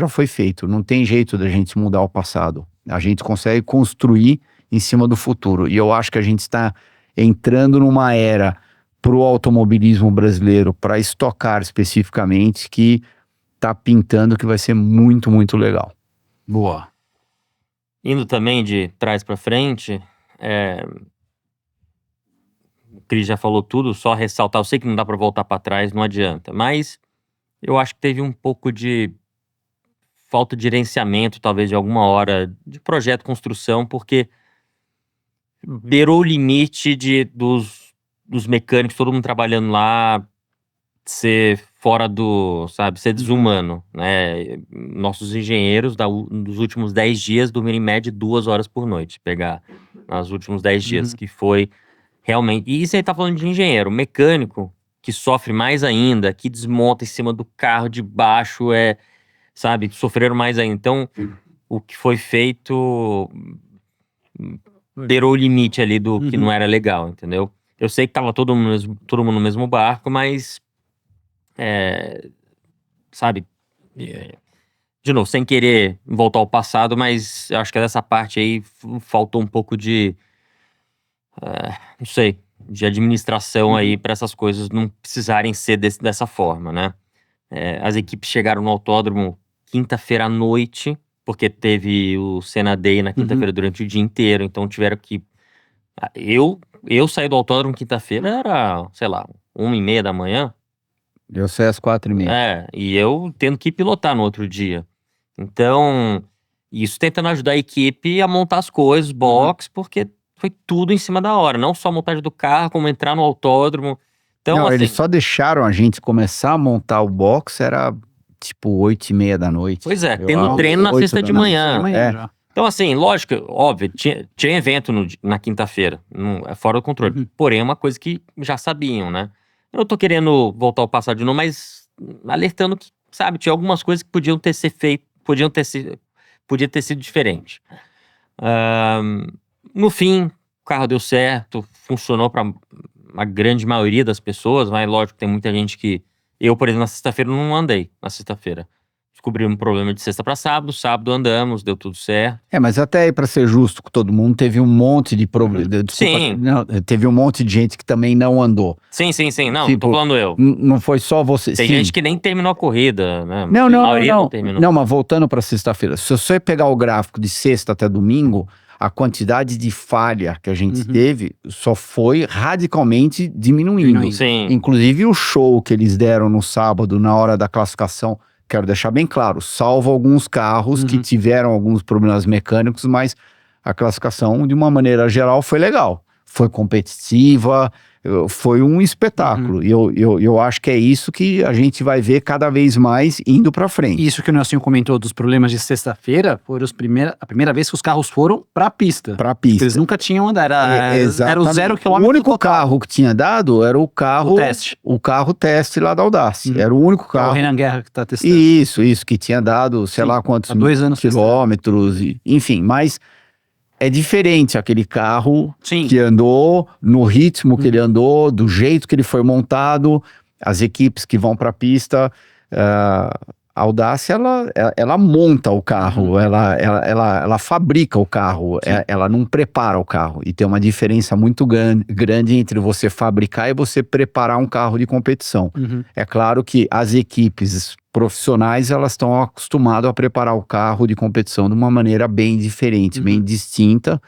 não tem jeito da gente mudar o passado. A gente consegue construir em cima do futuro, e eu acho que a gente está entrando numa era pro automobilismo brasileiro, para Stock Car especificamente, que tá pintando que vai ser muito, muito legal. Boa. Indo também de trás para frente, o Cris já falou tudo, só ressaltar, eu sei que não dá para voltar para trás, não adianta, mas eu acho que teve um pouco de falta de gerenciamento, talvez de alguma hora, de projeto, construção, porque beirou o limite dos mecânicos, todo mundo trabalhando lá, ser fora ser desumano, né? Nossos engenheiros dos últimos 10 dias dormiram em média 2 horas por noite, pegar nos últimos 10 dias, que foi realmente... E isso aí tá falando de engenheiro, mecânico, que sofre mais ainda, que desmonta em cima do carro de baixo, sofreram mais ainda. Então, o que foi feito beirou o limite ali do que não era legal, entendeu? Eu sei que tava todo mundo no mesmo barco, mas de novo, sem querer voltar ao passado, mas eu acho que dessa parte aí faltou um pouco de não sei, de administração aí para essas coisas não precisarem ser dessa forma, né? As equipes chegaram no autódromo quinta-feira à noite, porque teve o Senna Day na quinta-feira durante o dia inteiro, então tiveram que... Eu saí do autódromo quinta-feira, era, sei lá, 1h30 da manhã. Eu saí às 4h30. E eu tendo que pilotar no outro dia. Então, isso tentando ajudar a equipe a montar as coisas, box, porque foi tudo em cima da hora. Não só a montagem do carro, como entrar no autódromo. Então, não, assim, eles só deixaram a gente começar a montar o box, era tipo 8h30 da noite. Pois é, tendo treino na sexta de manhã. Já. Então, assim, lógico, óbvio, tinha evento na quinta-feira, é fora do controle. Porém, é uma coisa que já sabiam, né? Eu não tô querendo voltar ao passado de novo, mas alertando que, sabe, tinha algumas coisas que podia ter sido diferente. No fim, o carro deu certo, funcionou para a grande maioria das pessoas, mas lógico, tem muita gente que... Eu, por exemplo, na sexta-feira não andei, na sexta-feira. Descobri um problema de sexta para sábado andamos, deu tudo certo. Mas até aí, pra ser justo com todo mundo, teve um monte de problema. Sim. Teve um monte de gente que também não andou. Sim, não, Tipo, tô falando eu. Não foi só você. Tem gente que nem terminou a corrida, né? Não. A maioria não terminou. Não, mas voltando pra sexta-feira, se você pegar o gráfico de sexta até domingo, a quantidade de falha que a gente teve só foi radicalmente diminuindo. Sim. Inclusive o show que eles deram no sábado, na hora da classificação, quero deixar bem claro, salvo alguns carros que tiveram alguns problemas mecânicos, mas a classificação, de uma maneira geral, foi legal. Foi competitiva, foi um espetáculo. E eu acho que é isso que a gente vai ver cada vez mais indo pra frente. Isso que o Nelson comentou dos problemas de sexta-feira, foi a primeira vez que os carros foram pra pista. Pra pista. Eles nunca tinham andado, era o 0 km. O único carro que tinha dado era o carro... O carro teste lá da Audace. Era o único carro. O Renan Guerra que tá testando. Isso, que tinha dado, sei lá quantos há 2 anos quilômetros, enfim, mas... É diferente aquele carro Sim. que andou, no ritmo que ele andou, do jeito que ele foi montado, as equipes que vão para a pista. A Audace, ela monta o carro, ela fabrica o carro, ela não prepara o carro. E tem uma diferença muito grande entre você fabricar e você preparar um carro de competição. É claro que as equipes profissionais, elas estão acostumadas a preparar o carro de competição de uma maneira bem diferente, bem distinta,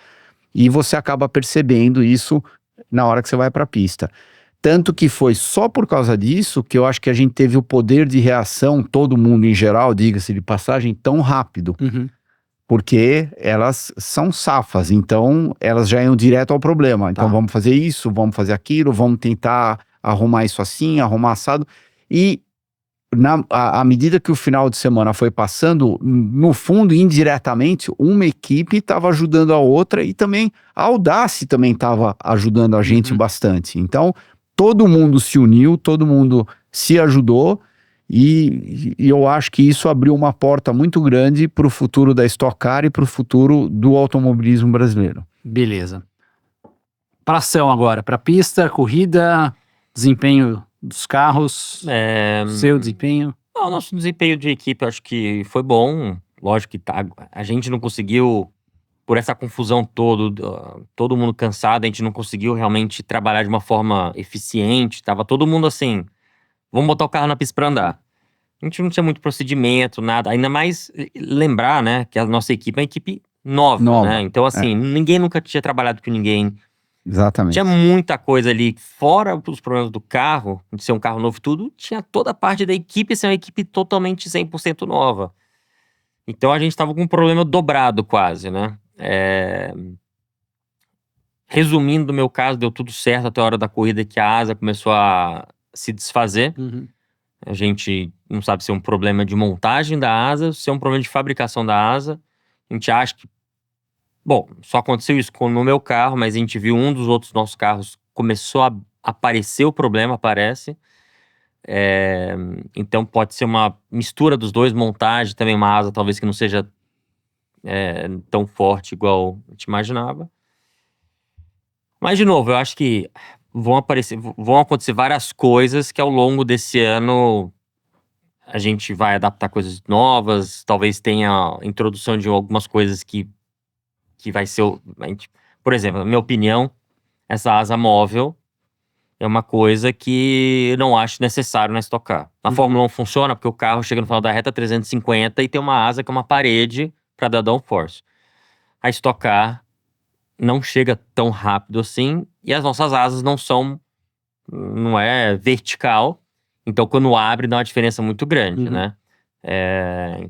e você acaba percebendo isso na hora que você vai para a pista. Tanto que foi só por causa disso que eu acho que a gente teve o poder de reação, todo mundo em geral, diga-se de passagem, tão rápido. Porque elas são safas, então elas já iam direto ao problema. Então vamos fazer isso, vamos fazer aquilo, vamos tentar arrumar isso assim, arrumar assado. E à medida que o final de semana foi passando, no fundo, indiretamente, uma equipe estava ajudando a outra e também a Audace também estava ajudando a gente bastante. Então, todo mundo se uniu, todo mundo se ajudou e eu acho que isso abriu uma porta muito grande para o futuro da Stock Car e para o futuro do automobilismo brasileiro. Beleza. Para ação agora, para pista, corrida, desempenho dos carros, seu desempenho. O nosso desempenho de equipe eu acho que foi bom. Lógico que a gente não conseguiu, por essa confusão toda, todo mundo cansado, a gente não conseguiu realmente trabalhar de uma forma eficiente. Tava todo mundo assim, vamos botar o carro na pista para andar. A gente não tinha muito procedimento, nada. Ainda mais lembrar, né, que a nossa equipe é uma equipe nova. Né? Então assim, ninguém nunca tinha trabalhado com ninguém. Exatamente. Tinha muita coisa ali, fora os problemas do carro, de ser um carro novo e tudo, tinha toda a parte da equipe ser uma equipe totalmente 100% nova. Então a gente tava com um problema dobrado quase, né? Resumindo, no meu caso, deu tudo certo até a hora da corrida que a asa começou a se desfazer. A gente não sabe se é um problema de montagem da asa, se é um problema de fabricação da asa. A gente acha que bom, só aconteceu isso no meu carro, mas a gente viu um dos outros nossos carros começou a aparecer o problema, aparece. Então pode ser uma mistura dos dois, montagem, também uma asa talvez que não seja tão forte igual a gente imaginava. Mas de novo, eu acho que vão acontecer várias coisas que ao longo desse ano a gente vai adaptar coisas novas, talvez tenha a introdução de algumas coisas que vai ser, por exemplo, na minha opinião, essa asa móvel é uma coisa que eu não acho necessário na Stock Car. Na Fórmula 1 funciona porque o carro chega no final da reta 350 e tem uma asa que é uma parede para dar downforce. A Stock Car não chega tão rápido assim e as nossas asas não é vertical, então quando abre dá uma diferença muito grande, né?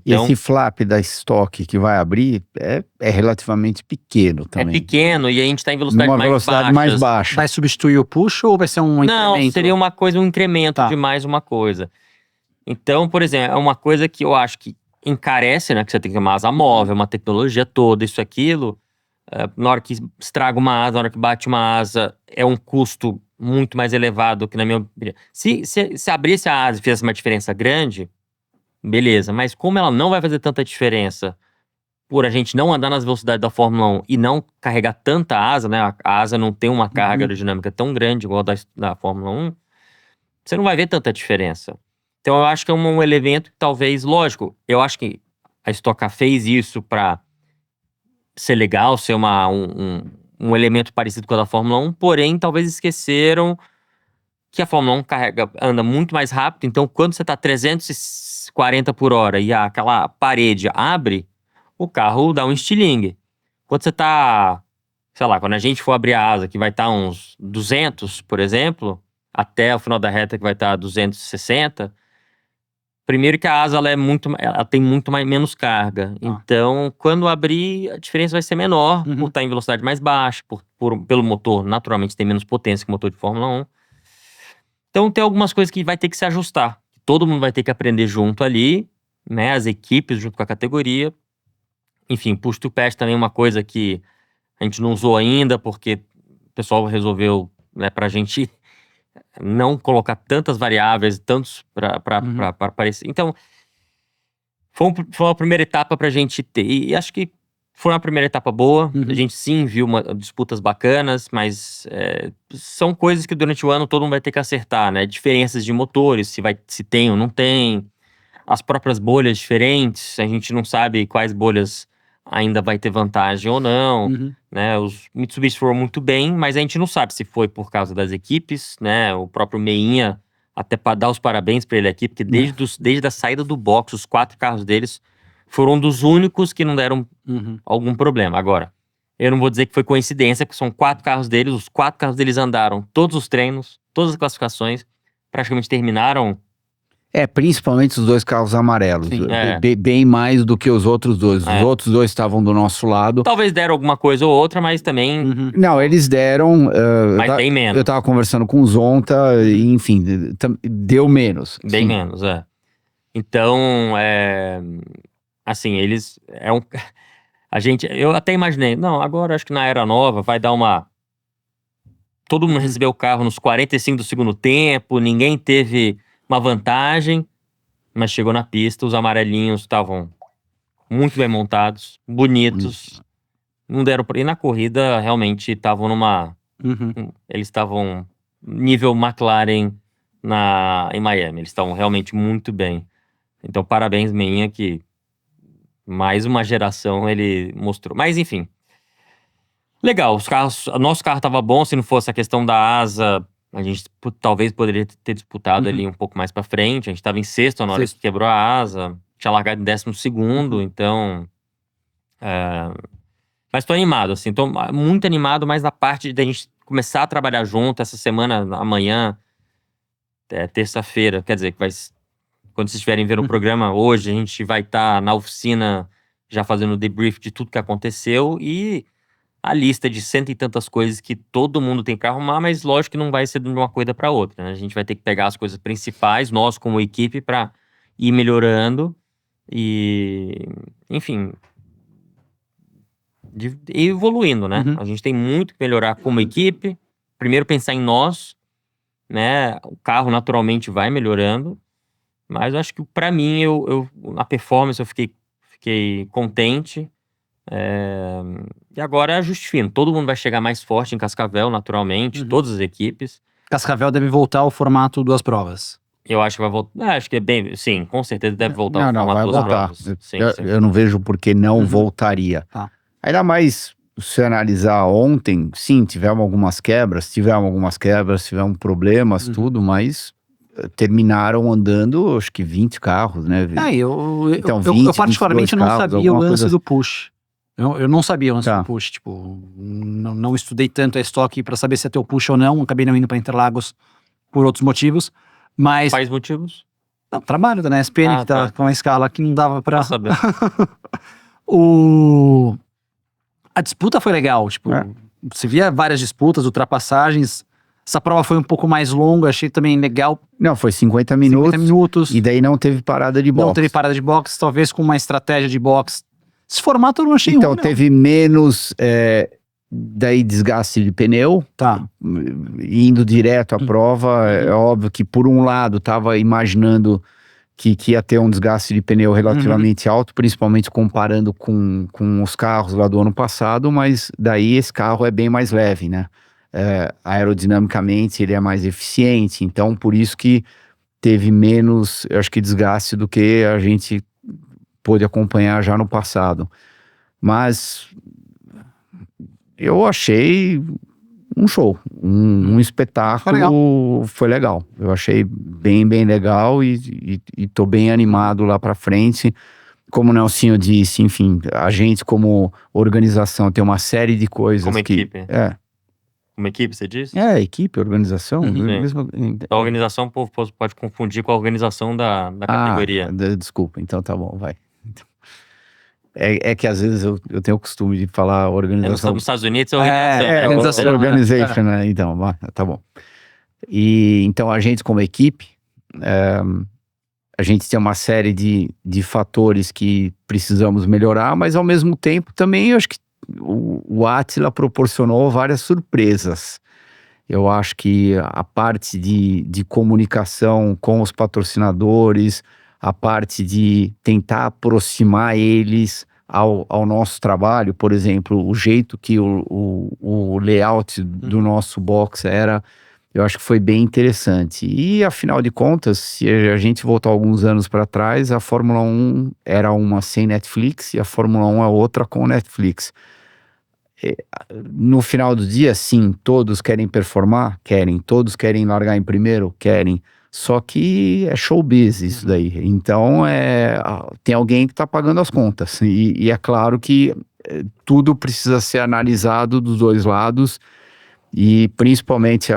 E esse flap da Stock que vai abrir é relativamente pequeno também. É pequeno e a gente está em velocidade mais baixa. Vai substituir o push ou vai ser um incremento? Não, seria um incremento de mais uma coisa. Então, por exemplo, é uma coisa que eu acho que encarece, né? Que você tem que ter uma asa móvel, uma tecnologia toda, isso, aquilo. Na hora que estraga uma asa, na hora que bate uma asa, é um custo muito mais elevado que na minha opinião. Se abrisse a asa e fizesse uma diferença grande, beleza, mas como ela não vai fazer tanta diferença por a gente não andar nas velocidades da Fórmula 1 e não carregar tanta asa, né? A asa não tem uma carga aerodinâmica tão grande igual a da Fórmula 1, você não vai ver tanta diferença. Então eu acho que é um elemento que talvez, lógico, eu acho que a Stock Car fez isso para ser legal, ser um elemento parecido com a da Fórmula 1, porém talvez esqueceram que a Fórmula 1 anda muito mais rápido, então quando você tá 340 por hora e aquela parede abre, o carro dá um estilingue. Quando você tá, sei lá, quando a gente for abrir a asa, que vai estar uns 200, por exemplo, até o final da reta que vai estar 260, primeiro que a asa ela tem menos carga. Então, quando abrir, a diferença vai ser menor, por estar em velocidade mais baixa, pelo motor, naturalmente tem menos potência que o motor de Fórmula 1. Então tem algumas coisas que vai ter que se ajustar. Todo mundo vai ter que aprender junto ali, né? As equipes junto com a categoria. Enfim, push to pass também é uma coisa que a gente não usou ainda, porque o pessoal resolveu, né, pra gente não colocar tantas variáveis, tantos pra aparecer. Então, foi uma primeira etapa pra gente ter. E acho que foi uma primeira etapa boa. A gente sim viu disputas bacanas, mas são coisas que durante o ano todo mundo vai ter que acertar, né? Diferenças de motores, se tem ou não tem. As próprias bolhas diferentes, a gente não sabe quais bolhas ainda vai ter vantagem ou não, né? Os Mitsubishi foram muito bem, mas a gente não sabe se foi por causa das equipes, né? O próprio Meinha, até para dar os parabéns para ele aqui, porque desde a saída do box, os 4 carros deles foram dos únicos que não deram algum problema. Agora, eu não vou dizer que foi coincidência, porque são 4 carros deles, os 4 carros deles andaram todos os treinos, todas as classificações, praticamente terminaram. Principalmente os 2 carros amarelos. Sim, bem mais do que os outros 2. Os outros 2 estavam do nosso lado. Talvez deram alguma coisa ou outra, mas também... Não, eles deram... mas bem menos. Eu tava conversando com o Zonta, e, enfim, deu menos. Bem menos, Então, assim, eu até imaginei, não, agora acho que na era nova vai dar todo mundo recebeu o carro nos 45 do segundo tempo, ninguém teve uma vantagem, mas chegou na pista, os amarelinhos estavam muito bem montados, bonitos, não deram e na corrida realmente estavam eles estavam nível McLaren em Miami, eles estavam realmente muito bem. Então parabéns, Meinha, que mais uma geração ele mostrou. Mas enfim, legal, o nosso carro tava bom, se não fosse a questão da asa, a gente talvez poderia ter disputado ali um pouco mais pra frente. A gente tava em sexto na hora que quebrou a asa, tinha largado em 12º, então... Mas tô animado, assim, tô muito animado, mas na parte de a gente começar a trabalhar junto essa semana, amanhã, terça-feira, quer dizer, quando vocês estiverem vendo o programa hoje, a gente vai estar na oficina já fazendo o debrief de tudo que aconteceu e a lista de 100 e tantas coisas que todo mundo tem para arrumar, mas lógico que não vai ser de uma coisa para outra, né? A gente vai ter que pegar as coisas principais, nós como equipe, para ir melhorando e, enfim, ir evoluindo, né? A gente tem muito que melhorar como equipe. Primeiro pensar em nós, né? O carro naturalmente vai melhorando, mas eu acho que para mim, a performance eu fiquei contente. E agora é ajuste fino. Todo mundo vai chegar mais forte em Cascavel, naturalmente, todas as equipes. Cascavel deve voltar ao formato 2 provas. Eu acho que vai voltar. Acho que sim, com certeza deve voltar ao formato vai 2 voltar. provas. Sim. Eu não vejo por que não voltaria. Tá. Ainda mais, se analisar ontem, sim, tivemos algumas quebras, tivemos problemas, tudo, mas terminaram andando, acho que 20 carros, né? Eu particularmente não sabia o lance do push. Eu não sabia o lance do push, tipo, não estudei tanto a estoque pra saber se ia ter o push ou não, acabei não indo pra Interlagos por outros motivos, mas... Quais motivos? Não, trabalho da NSPN, que tá com uma escala que não dava pra... saber. A disputa foi legal, tipo, você via várias disputas, ultrapassagens. Essa prova foi um pouco mais longa, achei também legal. Não, foi 50 minutos. E daí não teve parada de box. Não teve parada de box, talvez com uma estratégia de box. Esse formato eu não achei ruim, Então, teve menos daí desgaste de pneu. Tá. Indo direto à prova. É óbvio que, por um lado, tava imaginando que ia ter um desgaste de pneu relativamente alto, principalmente comparando com os carros lá do ano passado, mas daí esse carro é bem mais leve, né? Aerodinamicamente ele é mais eficiente, então por isso que teve menos, eu acho que desgaste do que a gente pôde acompanhar já no passado. Mas eu achei um show, um espetáculo, foi legal. Eu achei bem legal e tô bem animado lá pra frente. Como o Nelsinho disse, enfim, a gente como organização tem uma série de coisas como que... equipe. Como equipe, você disse? Equipe, organização. A organização, o povo pode confundir com a organização da categoria. Desculpa, então tá bom, vai. É que às vezes eu tenho o costume de falar organização. Nos Estados Unidos é organização. Organization, né? Então, tá bom. E então a gente como equipe, a gente tem uma série de fatores que precisamos melhorar, mas ao mesmo tempo também eu acho que o Átila proporcionou várias surpresas. Eu acho que a parte de comunicação com os patrocinadores, a parte de tentar aproximar eles ao nosso trabalho, por exemplo, o jeito que o layout do nosso box era, eu acho que foi bem interessante. E afinal de contas, se a gente voltar alguns anos para trás, a Fórmula 1 era uma sem Netflix e a Fórmula 1 é outra com Netflix. No final do dia, sim, todos querem performar? Querem. Todos querem largar em primeiro? Querem. Só que é showbiz isso daí. Então, tem alguém que está pagando as contas. E é claro que tudo precisa ser analisado dos dois lados. E principalmente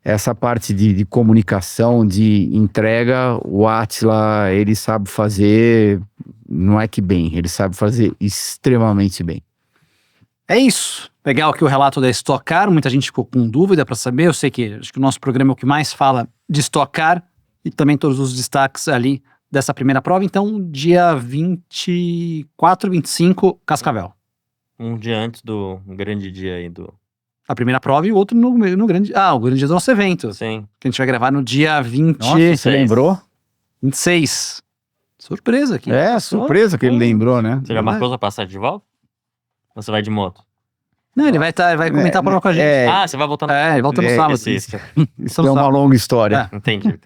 essa parte de comunicação, de entrega, o Átila, ele sabe fazer, não é que bem, ele sabe fazer extremamente bem. É isso. Legal aqui o relato da Stock Car, muita gente ficou com dúvida para saber, eu sei que acho que o nosso programa é o que mais fala de Stock Car, e também todos os destaques ali dessa primeira prova. Então, dia 24, 25, Cascavel. Um dia antes do grande dia aí do... A primeira prova e o outro no grande... Ah, o grande dia do nosso evento. Sim. Que a gente vai gravar no dia 20... Nossa, você lembrou? 26. Surpresa aqui. É, surpresa que ele lembrou, né? Você já marcou sua passagem de volta? Ou você vai de moto? Não, ele vai comentar a prova com a gente. Ah, você vai voltar no... Ele volta no sábado. Isso. Isso é uma longa história. Entendi.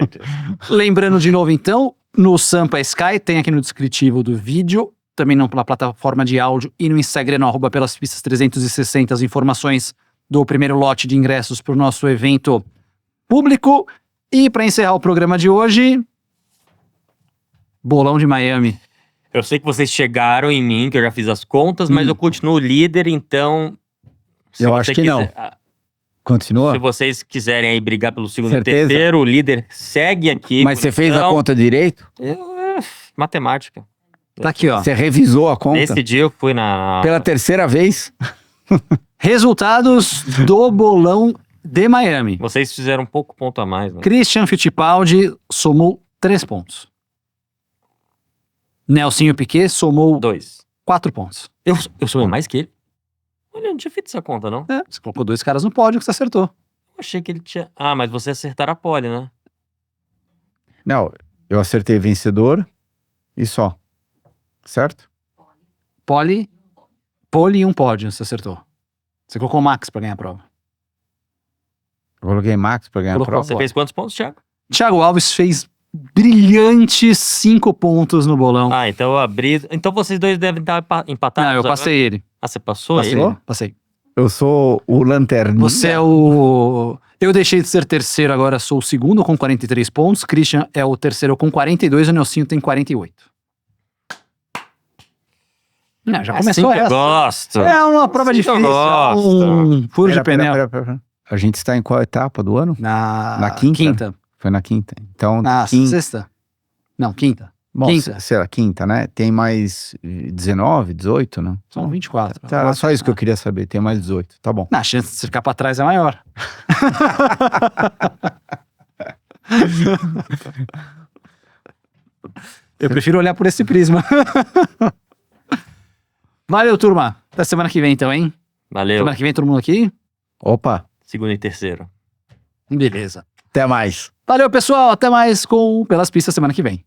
Lembrando de novo, então, no Sampa Sky, tem aqui no descritivo do vídeo, também na plataforma de áudio e no Instagram, no @pelaspistas360, as informações do primeiro lote de ingressos para o nosso evento público. E para encerrar o programa de hoje, bolão de Miami. Eu sei que vocês chegaram em mim, que eu já fiz as contas, mas eu continuo líder, então... se Eu você acho que não. Continua? Se vocês quiserem aí brigar pelo segundo e Certeza? terceiro, o líder segue aqui. Mas você fez a conta direito? Matemática. Tá aqui, ó. Você revisou a conta? Nesse dia eu fui na... Pela terceira vez? Resultados do bolão de Miami. Vocês fizeram um pouco ponto a mais, né? Christian Fittipaldi somou 3 pontos. Nelsinho Piquet somou 2. 4 pontos. Eu sou mais que ele? Olha, eu não tinha feito essa conta, não. Você colocou 2 caras no pódio que você acertou. Eu achei que ele tinha... Ah, mas você acertaram a pole, né? Não, eu acertei vencedor e só. Certo? Pole e um pódio você acertou. Você colocou o Max pra ganhar a prova. Eu coloquei Max pra ganhar a Colocou. prova. Você fez quantos pontos, Thiago? Thiago Alves fez brilhantes 5 pontos no bolão. Ah, então eu abri... Então vocês dois devem estar empatados. Não, eu agora? passei ele. Ah, você passou Passei ele? ele. Passei. Eu sou o lanterninha. Você é o... Eu deixei de ser terceiro, agora sou o segundo com 43 pontos. Christian é o terceiro com 42, o Nelsinho tem 48. Não, já Assim começou que eu essa. gosto. É uma prova Assim que eu difícil. gosto. Um furo de pneu. Pera. A gente está em qual etapa do ano? Na quinta? Foi na quinta. Então, Na sexta? Não, quinta. Bom, quinta. sei lá, quinta, né? Tem mais 19, 18, né? São 24. Tá, era só isso que eu queria saber. Tem mais 18. Tá bom. A chance de você ficar pra trás é maior. Eu prefiro olhar por esse prisma. Valeu, turma. Até semana que vem, então, hein? Valeu. Semana que vem, todo mundo aqui? Opa, Segundo e terceiro. Beleza. até mais. Valeu, pessoal. Até mais com Pelas Pistas semana que vem.